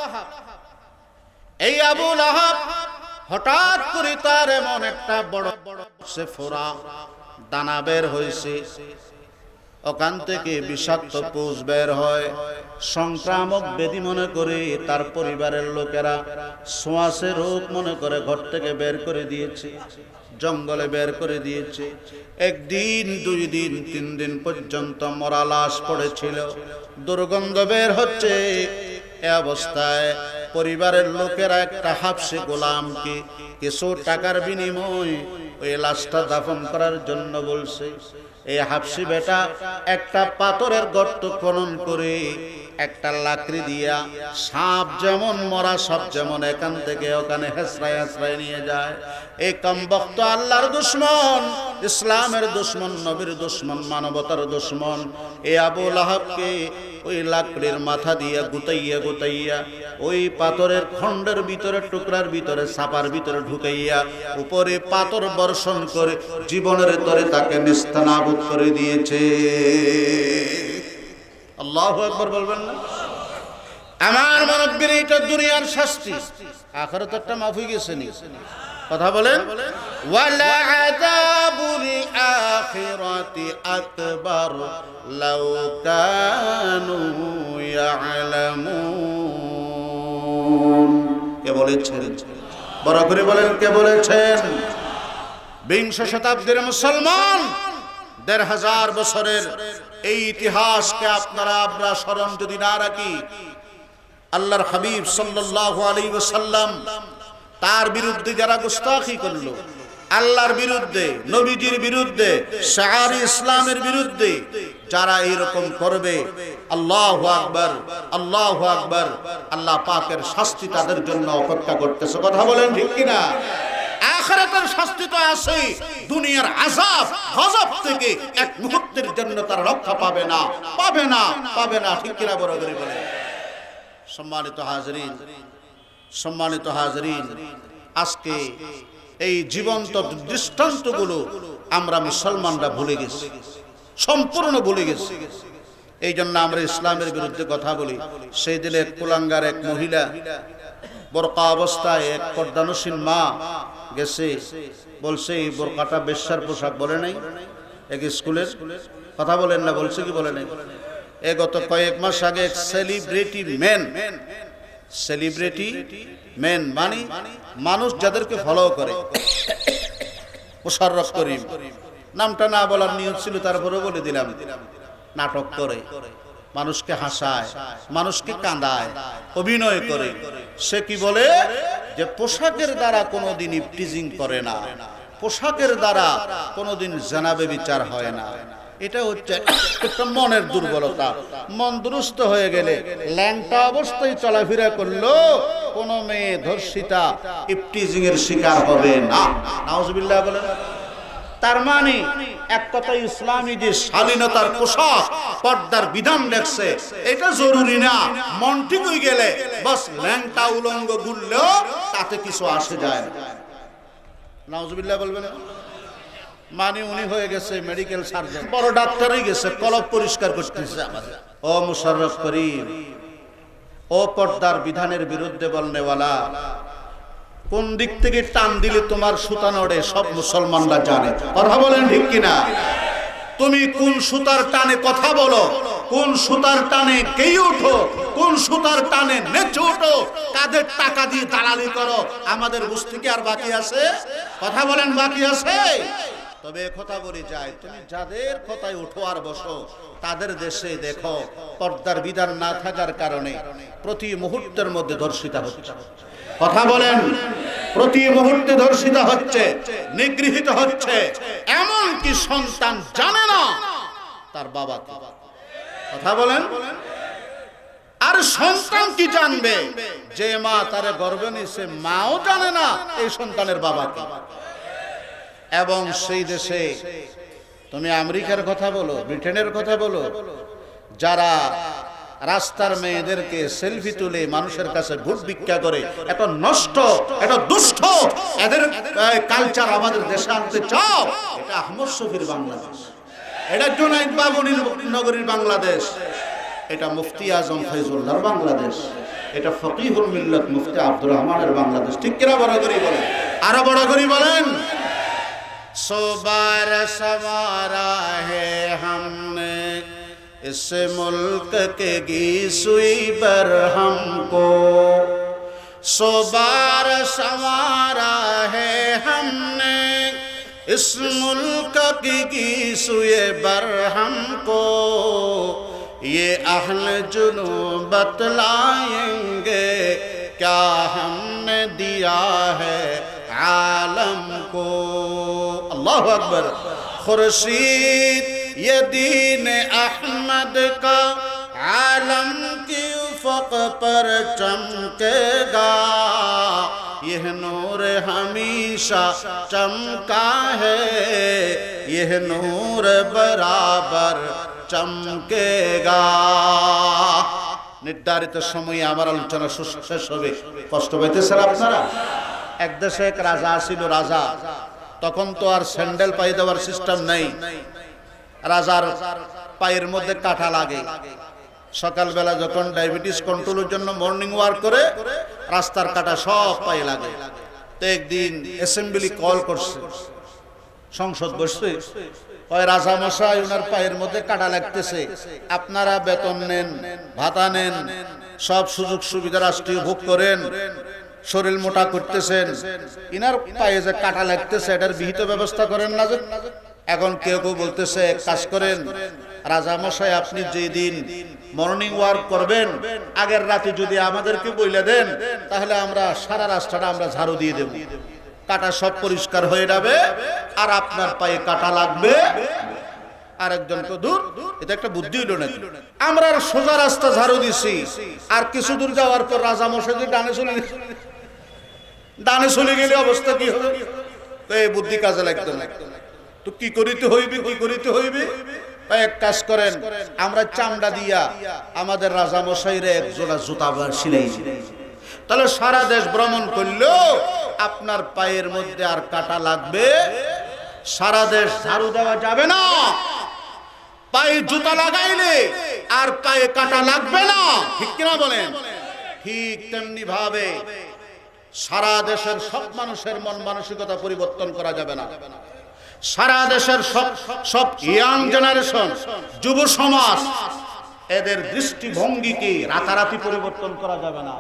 এই আবু লাহাব হঠাৎ করে তার এমন একটা বড় সে ফোড়া দানা বের হয়েছে, ওখান থেকে বিষাক্ত পুষ বের হয়। সংক্রামক ব্যাধি মনে করে তার পরিবারের লোকেরা ছোঁয়াচে রোগ মনে করে ঘর থেকে বের করে দিয়েছে, জঙ্গলে বের করে দিয়েছে। 1 দিন 2 দিন 3 দিন পর্যন্ত মরা লাশ পড়েছিল, দুর্গন্ধ বের হচ্ছে। এ অবস্থায় পরিবারের লোকেরা একটা হাবশী গোলামকে কিছু টাকার বিনিময়ে ওই লাশটা দাফন করার জন্য বলছে। এই হাবশী বেটা একটা পাথরের গর্ত খনন করে একটা লাকড়ি দিয়া সাপ যেমন মরা সাপ যেমন এখান থেকে ওখানে হেসরায় হেসরায় নিয়ে যায়। এই কমবক্ত আল্লাহর দুশমন, ইসলামের দুশমন, নবীর দুশমন, মানবতার দুশমন এই আবু লাহাবকে ওই লাকড়ির মাথা দিয়া গুতাইয়া গুতাইয়া ওই পাথরের খণ্ডের ভিতরে, টুকরার ভিতরে, সাপার ভিতরে ঢুকাইয়া উপরে পাথর বর্ষণ করে জীবনের তরে তাকে নিস্তানাবুদ করে দিয়েছে। আল্লাহু আকবার বলবেন না? আমার মুরব্বির এটা দুনিয়ার শাস্তি, আখিরাতেরটা মাফ হয়ে গেছে নি? কথা বলেন। ওয়ালা আযাবুল আখিরাতি আকবার লাউ কানু ইয়ালামুন। কে বলেছেন? বড় করে বলেন, কে বলেছেন? বিংশ শতাব্দীর মুসলমান ১৫০০ বছরের এই ইতিহাসকে আমরা স্মরণ যদি না রাখি, আল্লাহর হাবিব সাল্লাল্লাহু আলাইহি ওয়াসাল্লাম তার বিরুদ্ধে যারা গুস্তাখি করলো, আল্লাহর বিরুদ্ধে, নবীজির বিরুদ্ধে, শাআরি ইসলামের বিরুদ্ধে যারা এরকম করবে, আল্লাহু আকবার, আল্লাহু আকবার, আল্লাহ পাকের শাস্তি তাদের জন্য অপেক্ষা করতেছে। কথা বলেন ঠিক কিনা? আখিরাতের শাস্তি তো আছে, দুনিয়ার আযাব গজব থেকে এক মুহূর্তের জন্য তারা রক্ষা পাবে না, পাবে না, পাবে না। ঠিক কিনা? বড় করে বলেন। সম্মানিত হাজরিন, সম্মানিত হাজরিন, আজকে এই জীবন্ত দৃষ্টান্তগুলো আমরা মুসলমানরা ভুলে গেছি, সম্পূর্ণ ভুলে গেছি। এই জন্য আমরা ইসলামের বিরুদ্ধে কথা বলি। সেই দিনে এক কুলাঙ্গার এক মহিলা বোরকা অবস্থায় এক পর্দানসীন মা গেছে, বলছে এই বোরকাটা বেশ্যার পোশাক, বলে নাই? এক স্কুলের কথা বলেন না, বলছে কি বলে নাই? গত কয়েক মাস আগে এক সেলিব্রিটি মেন মানে মানুষ যাদেরকে ফলো করে, মোশাররফ করিম, নামটা না বলার নিয়ত ছিল, তারপরে বলে দিলাম। নাটক করে, মানুষকে হাসায়, মানুষকে কাঁদায়, অভিনয় করে। সে কি বলে যে পোশাকের দ্বারা কোনোদিন ইফটিজিং করে না, পোশাকের দ্বারা কোনোদিন জানাবে বিচার হয় না। এটা হচ্ছে একটা মনের দুর্বলতা। মন দুরুস্ত হয়ে গেলে ল্যাংটা অবস্থায় চলাফেরা করলো কোন মেয়ে ধর্ষিতা ইফটিজিং এর শিকার হবে না। নাউজুবিল্লাহ বলেন। তার মানে এক কথা, ইসলামী যে শালীনতার পোশাক, পর্দার বিধান দেখছে, এটা জরুরি না। মন ঠিক হয়ে গেলে বাস ল্যাংটা উলঙ্গ ঘুরলেও তাতে কিছু আসে যায় না। নাউজুবিল্লাহ বলবেন। মানে উনি হয়ে গেছে মেডিকেল সার্জন, বড় ডাক্তারই গেছে, কলব পরিষ্কার করতেছে আমাদের। ও মুশাররফ করিম, ও পর্দার বিধানের বিরুদ্ধে বলনেওয়ালা, কোন দিক থেকে টান দিলে তোমার সুতা নড়ে সব মুসলমানরা জানে। কথা বলেন ঠিক কিনা? তুমি কোন সুতার টানে কথা বলো, কোন সুতার টানে গেয়ে ওঠো, কোন সুতার টানে নেচে ওঠো, কাদের টাকা দিয়ে দালালি করো, আমাদের বুঝতে কি আর বাকি আছে? কথা বলেন, বাকি আছে? তবে কথা বলি যায়, তুমি যাদের কথায় উঠো আর বসো, তাদের দেশে দেখো পর্দার বিধান না থাকার কারণে প্রতি মুহূর্তের মধ্যে ধর্ষিতা হচ্ছে। কথা বলেন, প্রতি মুহূর্তে ধর্ষিতা হচ্ছে, নিগৃহীত হচ্ছে। এমন কি সন্তান জানে না তার বাবা কে? কথা বলেন। আর সন্তান কি জানবে? যে মা তারে গর্ভে নিয়েছে, মাও জানে না এই সন্তানের বাবা কে। এবং সেই দেশে তুমি আমেরিকার কথা বলো, ব্রিটেনের কথা বলো, যারা রাস্তার মেয়েদেরকে সেলফি তুলে মানুষের কাছে ভোট ভিক্ষা করে, এত নষ্ট, এত দুষ্ট এদের কালচার আমাদের দেশে আনতে চাও? এটা আহমদ শফির বাংলাদেশ, এটা জুনাইদ বাবুনির নগরীর বাংলাদেশ, এটা মুফতি আজম ফয়জুল্লাহর বাংলাদেশ, এটা ফকিহুল মিল্লাত মুফতি আব্দুর রহমানের বাংলাদেশ। ঠিক কিনা? বড় করে বলেন, আরো বড় করে বলেন। सोबार सवारा है हमने इस मुल्क के गीसुई पर हमको, सोबार सवारा है हमने इस मुल्क की गीसुई पर हमको, ये अहल जुनू बतलाएंगे क्या हमने दिया है आलम को। अल्लाहु अकबर। खुर्शीद ये दीन अहमद का आलम की उफ़क़ पर चमकेगा, यह नूर हमेशा चमका है, यह नूर बराबर चमकेगा। নির্ধারিত সময়ে আমার আলোচনা শেষ হবে। কষ্ট পাইতেছেন আপনারা? এক দেশে এক রাজা ছিল। রাজা তখন তো আর স্যান্ডেল পায়ে দেওয়ার সিস্টেম নেই। রাজার পায়ের মধ্যে কাঁটা লাগে। সকালবেলা যখন ডায়াবেটিস কন্ট্রোলের জন্য মর্নিং ওয়াক করে, রাস্তার কাঁটা সব পায়ে লাগে। তো একদিন অ্যাসেম্বলি কল করছে, সংসদ বসছে, ওই রাজা মশাই ওনার পায়ের মধ্যে কাঁটা লাগতেছে, আপনারা বেতন নেন, ভাতা নেন, সব সুযোগ সুবিধা রাষ্ট্রীয় ভোগ করেন, শরীর মোটা করতেছেন, ইনার পায়ে যে কাঁটা লাগতেছে এটার বিহিত ব্যবস্থা করেন না যে? এখন কেউ কেউ বলতেছে এক কাজ করেন, রাজা মশাই আপনি যেদিন মর্নিং ওয়াক করবেন আগের রাতে যদি আমাদেরকে বইলে দেন, তাহলে আমরা সারা রাস্তাটা আমরা ঝাড়ু দিয়ে দেব, কাঁটা সব পরিষ্কার হয়ে যাবে, আর আপনার পায়ে কাঁটা লাগবে। আরেকজন তো দূর, এটা একটা বুদ্ধি হইল নাকি? আমরা সোজা রাস্তা ঝাড়ু দিছি, আর কিছু দূর যাওয়ার পর রাজা মশাই যদি ডানে চলে গেলে অবস্থা কি হবে? তো এই বুদ্ধি কাজে লাগতো না। তো কি করিতে হইবে, কি করিতে হইবে? এক কাজ করেন, আমরা চামড়া দিয়া আমাদের রাজা মশাইরে এক জোড়া জুতা সিলাই, তাহলে সারা দেশ ভ্রমণ করলেও আপনার পায়ের মধ্যে আর কাঁটা লাগবে, সারা দেশ ঝাড়ু দেওয়া যাবে না। পায়ে জুতা লাগাইলে আর পায়ে কাঁটা লাগবে না। ঠিক কিনা বলেন? ঠিক তেমনি ভাবে সারা দেশের সব মানুষের মন মানসিকতা পরিবর্তন করা যাবে না। সারা দেশের সব ইয়াং জেনারেশন, যুব সমাজ, এদের দৃষ্টিভঙ্গিকে রাতারাতি পরিবর্তন করা যাবে না।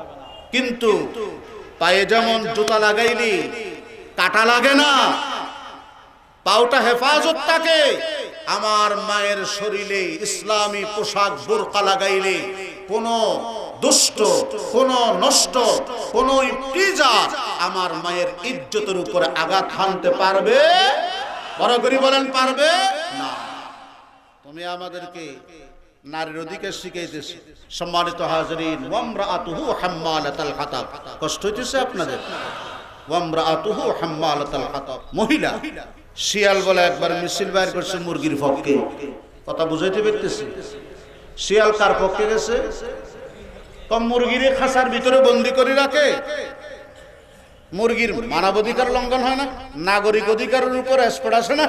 কিন্তু পায়ে যেমন জুতা লাগাইলি কাটা লাগে না, পাওটা হেফাজত থাকে। আমার মায়ের শরীরে ইসলামী পোশাক বোরকা লাগাইলে কোন দুষ্ট, কোন নষ্ট, কোন ইফতিজা আমার মায়ের ইজ্জতের উপরে আঘাত হানতে পারবে? বড় করে বলেন, পারবে না। তুমি আমাদেরকে নারীর অধিকার শিখাইতেছ। সম্মানিত হাজরিন, ওয়ামরাআতুহু হাম্মালাতাল হাতাব। কষ্ট হইতেছে আপনাদের? ওয়ামরাআতুহু হাম্মালাতাল হাতাব, মহিলা। শিয়াল বলে একবার মিছিল বাইর করছে মুরগির পক্ষে। কথা বুঝাইতে পারতেছি? শিয়াল কার পক্ষে গেছে? কম মুরগিরে খাঁচার ভিতরে বন্দি করে রাখে। মুরগির মানবাধিকার লঙ্ঘন হয় না? নাগরিক অধিকারের উপর স্পট আসে না?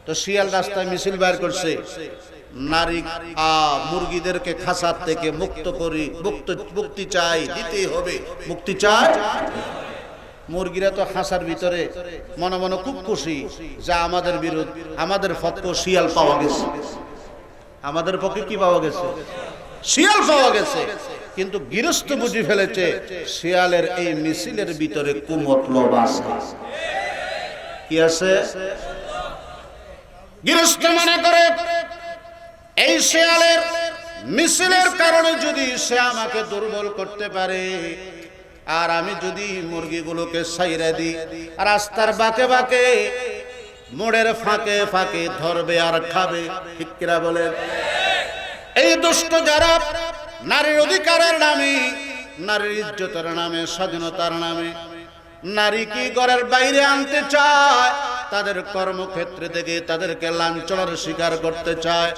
তো শিয়াল রাস্তায় মিছিল বাইর করছে, নারী মুরগিদেরকে খাঁচার থেকে মুক্ত করি, মুক্তি চাই, দিতেই হবে, মুক্তি চাই। মুরগিরা তো খাঁচার ভিতরে মনে মনে খুব খুশি যা আমাদের বিরুদ্ধে, আমাদের পক্ষে শিয়াল পাওয়া গেছে। আমাদের পক্ষে কি পাওয়া গেছে? শিয়াল পাওয়া গেছে। কিন্তু গৃহস্থ বুঝি ফেলেছে শিয়ালের এই মিছিলের ভিতরে কুমতলব আছে। কি আছে? গৃহস্থ মনে করে এই শিয়ালের মিছিলের কারণে যদি সে আমাকে দুর্বল করতে পারে, আর আমি যদি মুরগিগুলোকে ছাইরা দিই, রাস্তার বাঁকে বাঁকে মোড়ের ফাঁকে ফাঁকে ধরবে আর খাবে। ঠিক কিনা বলেন? এই দুষ্ট যারা নারীর অধিকারের নামে, নারীর ইজ্জতের নামে, স্বাধীনতার নামে নারীকে ঘরের বাইরে আনতে চায়, তাদের কর্মক্ষেত্রে থেকে তাদেরকে লাঞ্ছনার শিকার করতে চায়।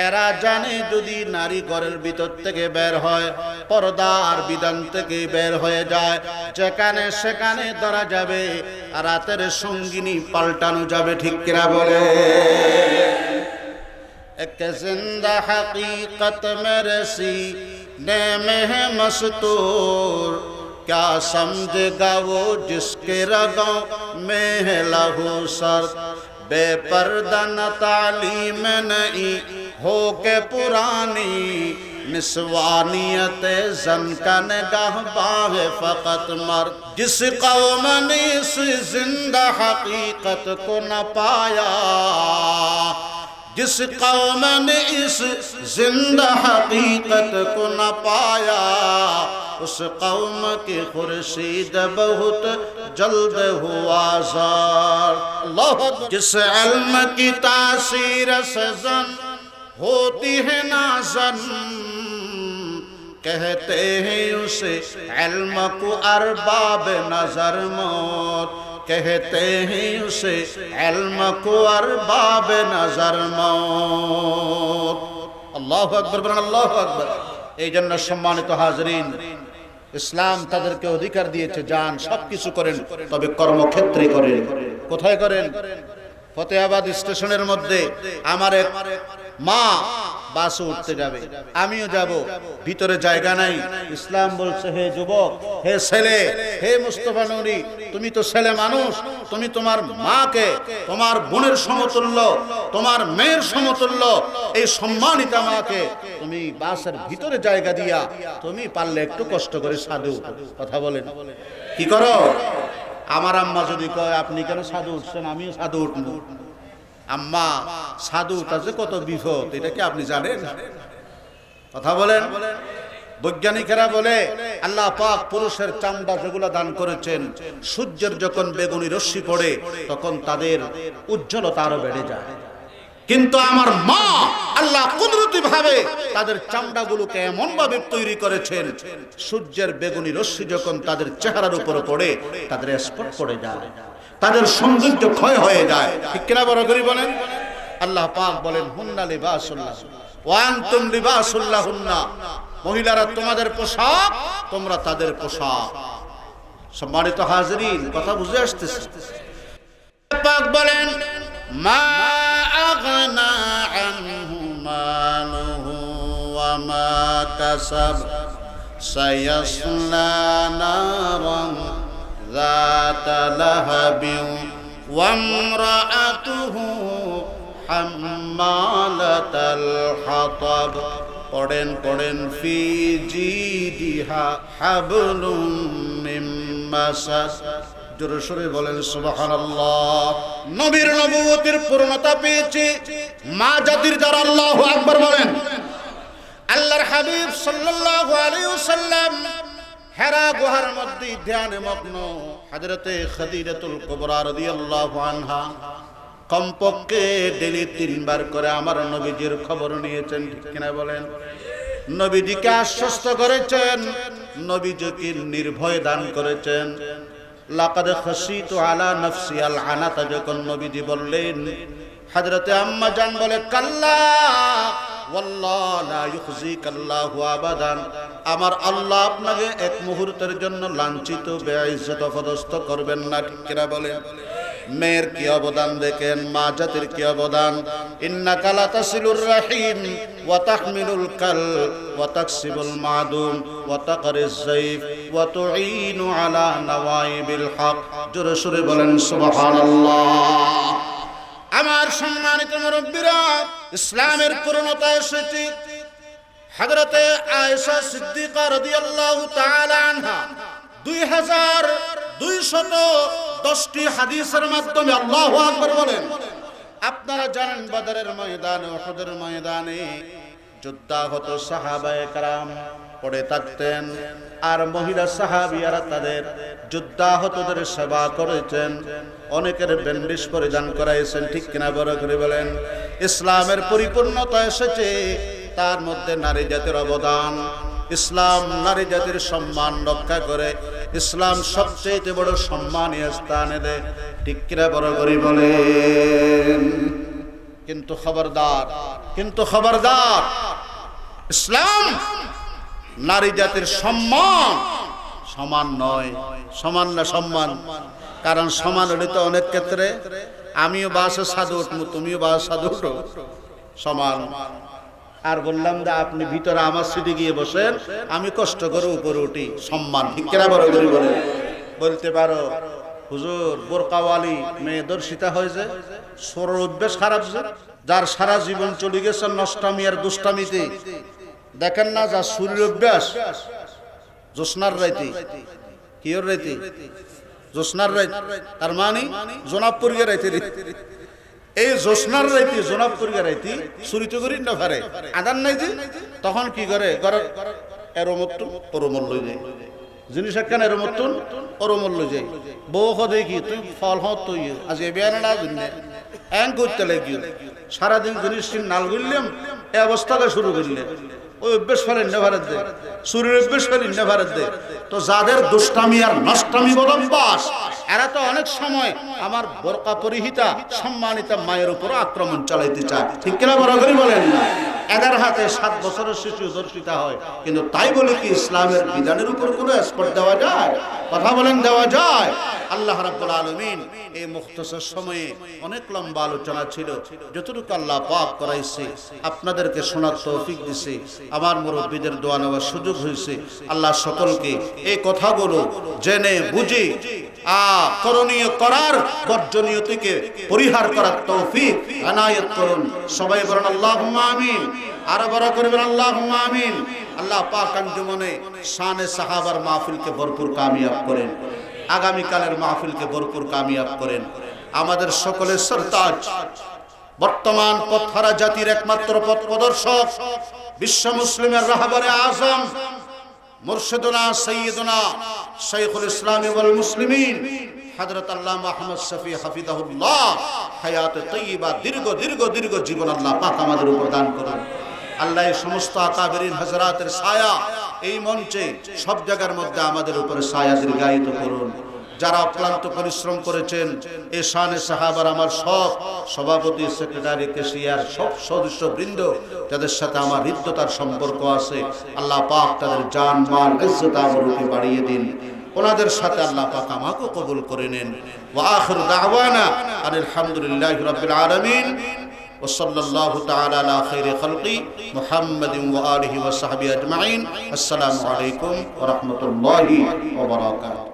এরা জানে যদি নারী ঘরের ভিতর থেকে বের হয়, পর্দার বিধান থেকে বের হয়ে যায়, যেখানে সেখানে ধরা যাবে, রাতের সঙ্গিনী পাল্টানো যাবে। ঠিক কিনা বলে? एक जिंदा हकीकत मेरे सीने में है मस्तूर, क्या समझेगा वो जिसके रगों में है लहू सर, बेपर्दा न तालीम नहीं हो के पुरानी, निस्वानियत जन का निगाह बाहे फकत मर्द, जिस कौम ने इस जिंदा हकीकत को न पाया, जिस कौम ने इस जिंदा हकीकत को न पाया, उस कौम की खुर्शीद बहुत जल्द हुआ ज़ार। अल्लाह अकबर। जिस इल्म की तासीर से जन होती है नाज़न, कहते हैं उसे इल्म को अरबाब नजर मौत, कहते हैं उसे इल्म को अरबाब नजर मौत। আল্লাহু আকবার বলেন, আল্লাহু আকবার। এই জন্য সম্মানিত হাজরিন, ইসলাম তাদেরকে অধিকার দিয়েছে, যান সবকিছু করেন, তবে কর্মক্ষেত্রে করেন। কোথায় করেন? ফতেহাবাদ স্টেশনের মধ্যে আমার এক মা বাসে উঠতে যাবে, আমিও যাব, ভিতরে জায়গা নাই। ইসলাম বলছে, হে যুবক, হে ছেলে, হে মুস্তাফা নূরি, তুমি তো ছেলে মানুষ, তুমি তোমার মাকে তোমার বোনের সমতুল্য, তোমার মেয়ের সমতুল্য, এই সম্মানিতা মাকে তুমি বাসের ভিতরে জায়গা দিয়া তুমি পারলে একটু কষ্ট করে সাধু। কথা বলেন, কি করো? আমার আম্মা যদি কয় আপনি কেন সাধু উঠছেন, আমিও সাধু উঠব। আম্মা সাধু উঠাছে কত বিপদ, এটা কি আপনি জানেন? কথা বলেন। বৈজ্ঞানিকেরা বলে আল্লাহ পাক পুরুষের চামড়া যেগুলো দান করেছেন, সূর্যের যখন বেগুনি রশ্মি পড়ে তখন তাদের উজ্জ্বলতা আরো বেড়ে যায়। কিন্তু আমার মা আল্লাহ কুদরতি ভাবে তাদের চামড়াগুলোকে এমন ভাবে তৈরি করেছেন, সূর্যের বেগুনি রশ্মি যখন তাদের চেহারার উপর পড়ে তাদের স্পট পড়ে যায়, তাদের সৌন্দর্য ক্ষয় হয়ে যায়। ঠিক কিনা বড় করে বলেন? আল্লাহ পাক বলেন, হুন্না লিবাসুল্লাহ ওয়া আনতুম লিবাসুল্লাহুন্না, মহিলারা তোমাদের পোশাক, তোমরা তাদের পোশাক। সম্মানিত হাজরিন, কথা বুঝে আসতেছে? পাক বলেন, মা আগনা আনহু মালুহু ওয়া মা কাসাব সায়াসলা নারান যাতা লাহাবিন ওয়া ইমরাআতুহু হাম্মালাতাল হাতাব। পড়েন পড়েন, ফি জিদিহা হাবলুম মিন মাসাদ। জোরে সোরে বলেন সুবহানাল্লাহ। নবীর নবুয়তের পূর্ণতা পেয়েছে মা জাতির দ্বারা। আল্লাহু আকবার বলেন। আল্লাহর হাবিব সাল্লাল্লাহু আলাইহি ওয়াসাল্লাম হেরা গুহার মধ্যে ধ্যানে মগ্ন হযরতে খাদিজাতুল কুবরা রাদিয়াল্লাহু আনহা কমপক্ষে ডেলি 3 বার করে আমার নবীজির খবর নিয়েছেন। ঠিক কিনা বলেন? নবীজিকে আশ্বস্ত করেছেন, নবীজিকে নির্ভয় দান করেছেন। লাকাদ খাশিতু আলা নাফসি আল আনাতা যখন নবীজি বললেন, হযরতে আম্মা জান বলে, কাল্লা ওয়াল্লাহ লা ইউখজিকাল্লাহু আবাদান, আমার আল্লাহ আপনাকে এক মুহূর্তের জন্য লাঞ্ছিত বেইজ্জত অপদস্থ করবেন না। ঠিক কিনা বলেন? মেয়ের কি অবদান দেখেন, মা জাতির কি অবদান। ইন্নাকা লাতাসিলুর রাহিম ওয়া তাহমিলুল কাল ওয়া তাকসিবুল মাদুম ওয়া তাকরিজ যায়ফ ওয়া তুঈনু আলা নওয়াইবিল হক। জোরে সুরে বলেন সুবহানাল্লাহ। আমার সম্মানিত মুরব্বিরা, ইসলামের পূর্ণতা এসেছে হযরতে আয়েশা সিদ্দিকা রাদিয়াল্লাহু তাআলা আনহা 2210টি হাদিসের মাধ্যমে। আল্লাহু আকবার বলেন। আপনারা জানেন বদরের ময়দানে, উহুদের ময়দানে যুদ্ধাহত সাহাবায়ে কেরাম পড়ে থাকতেন, আর মহিলা সাহাবিয়ারা তাদের যুদ্ধাহতদের সেবা করেছেন, অনেকের ব্যান্ডেজ পরিধান করাইছেন। ঠিক কিনা বড় করে বলেন? ইসলামের পরিপূর্ণতা এসেছে, তার মধ্যে নারী জাতির অবদান। ইসলাম নারী জাতির সম্মান রক্ষা করে ইসলাম সবচেয়ে বড় সম্মানীয় স্থানে দেয়, ঠিক কিনা বড় করে বলেন। কিন্তু খবরদার, ইসলাম নারী জাতির সম্মান সমান নয়। সমান না সম্মান? কারণ সমান হলে তো অনেক ক্ষেত্রে আমিও বাসে সাধু উঠবো, তুমিও বাসে সাধু উঠো, সমান। আর বললাম যে আপনি ভিতরে আমার সিটে গিয়ে বসেন, আমি কষ্ট করে উপরে উঠি, সম্মান। ঠিক কিনা বড় করে বলে? বলতে পারো হুজুর বোরকাওয়ালি মেয়ে দর্শিতা হয়েছে, সরল অভ্যেস খারাপ, যার সারা জীবন চলে গেছে নষ্টামি আর দুষ্টামিতে। দেখেন না যা শরীর অভ্যাস, জোসনার রাইতে, কিয়র রাইতে, জোসনার রাইতে, তার মানে জোনাবপুরিয়া রাইতে। এই জোসনার রাইতে জোনাবপুরিয়া রাইতে চুরিতে করি না পারে, আদান নাই যে, তখন কি করে এরমত্তু ওরমল লই যায়, জিনিস একখান এরমত্তুন ওরমল লই যায়। বউ হদে কি তুই ফল হত তুই আজ এ বেয়ানা না দিনে এং করতে লাগি, সারাদিন জিনিস নাল গুললাম, এ অবস্থাটা শুরু করলে ওই অভ্যেস ফেলেন না ভারত দে, শরীর অভ্যেস ফেলেন না ভারত দে। তো যাদের দুষ্টামি আর নষ্টামি বদভ্যাস, এরা তো অনেক সময় আমার বোরকা পরিহিতা সম্মানিতা মায়ের উপর আক্রমণ চালাইতে চায়। ঠিক কিনা বড় করে বলেন না? এদের হাতে 7 বছরের শিশু দর্শিতা হয়, কিন্তু তাই বলে কি ইসলামের বিধানের উপর কোনো স্পর্শ দেওয়া যায়? কথা বলেন, দেওয়া যায়? আল্লাহ রাব্বুল আলামিন এই মুখতাসার সময়ে অনেক লম্বা আলোচনা ছিল, যতটুকু আল্লাহ পাক করাইছে আপনাদেরকে শোনার তৌফিক দিছে, আমার মুরব্বীদের দোয়া নেওয়ার সুযোগ হয়েছে। আল্লাহ সকলকে এই কথাগুলো জেনে বুঝে করণীয় করার, বর্জনীয় থেকে পরিহার করার তৌফিক এনায়েত করুন। সবাই বলেন আল্লাহুম্মা আমিন। আর বড় করবেন আল্লাহুম্মা আমিন। আল্লাহ পাক আঞ্জুমানে শানে সাহাবার মাহফিলকে ভরপুর কামিয়াব করেন, আগামীকালের মাহফিলকে ভরপুর কামিয়াব করেন। আমাদের সকলের সরতাজ, বর্তমান পথহারা জাতির একমাত্র পথ প্রদর্শক, বিশ্ব মুসলিমের রাহবারে আজম, মুর্শিদুনা সাইয়্যিদুনা শাইখুল ইসলাম ওয়াল মুসলিমিন হযরত আল্লামা আহমদ শফি হাফিজাহুল্লাহ হায়াতে তাইয়্যিবা, দীর্ঘ জীবন আল্লাহ পাক আমাদের উপর দান করুন। আল্লাহ এই সমস্ত আকাবেরিন হযরতের ছায়া এই মঞ্চে সব জায়গার মধ্যে আমাদের উপরে ছায়া দীর্ঘায়িত করুন। যারা অক্লান্ত পরিশ্রম করেছেন এই শানে সাহাবার, আমার সব সভাপতি, সেক্রেটারি, কেশিয়ার, সব সদস্য বৃন্দ, যাদের সাথে আমার হৃদ্যতার সম্পর্ক আছে, আল্লাহ পাক তাদের জান মাল ইজ্জত আবরুকে বাড়িয়ে দিন। ওনাদের সাথে আল্লাহ পাক আমাকে কবুল করে নেন। ওয়া আখিরু দাওয়ানা আলহামদুলিল্লাহি রাব্বিল আলামিন। وصلى الله تعالى على خير خلقه محمد وآله وصحبه أجمعين. السلام عليكم ورحمة الله وبركاته.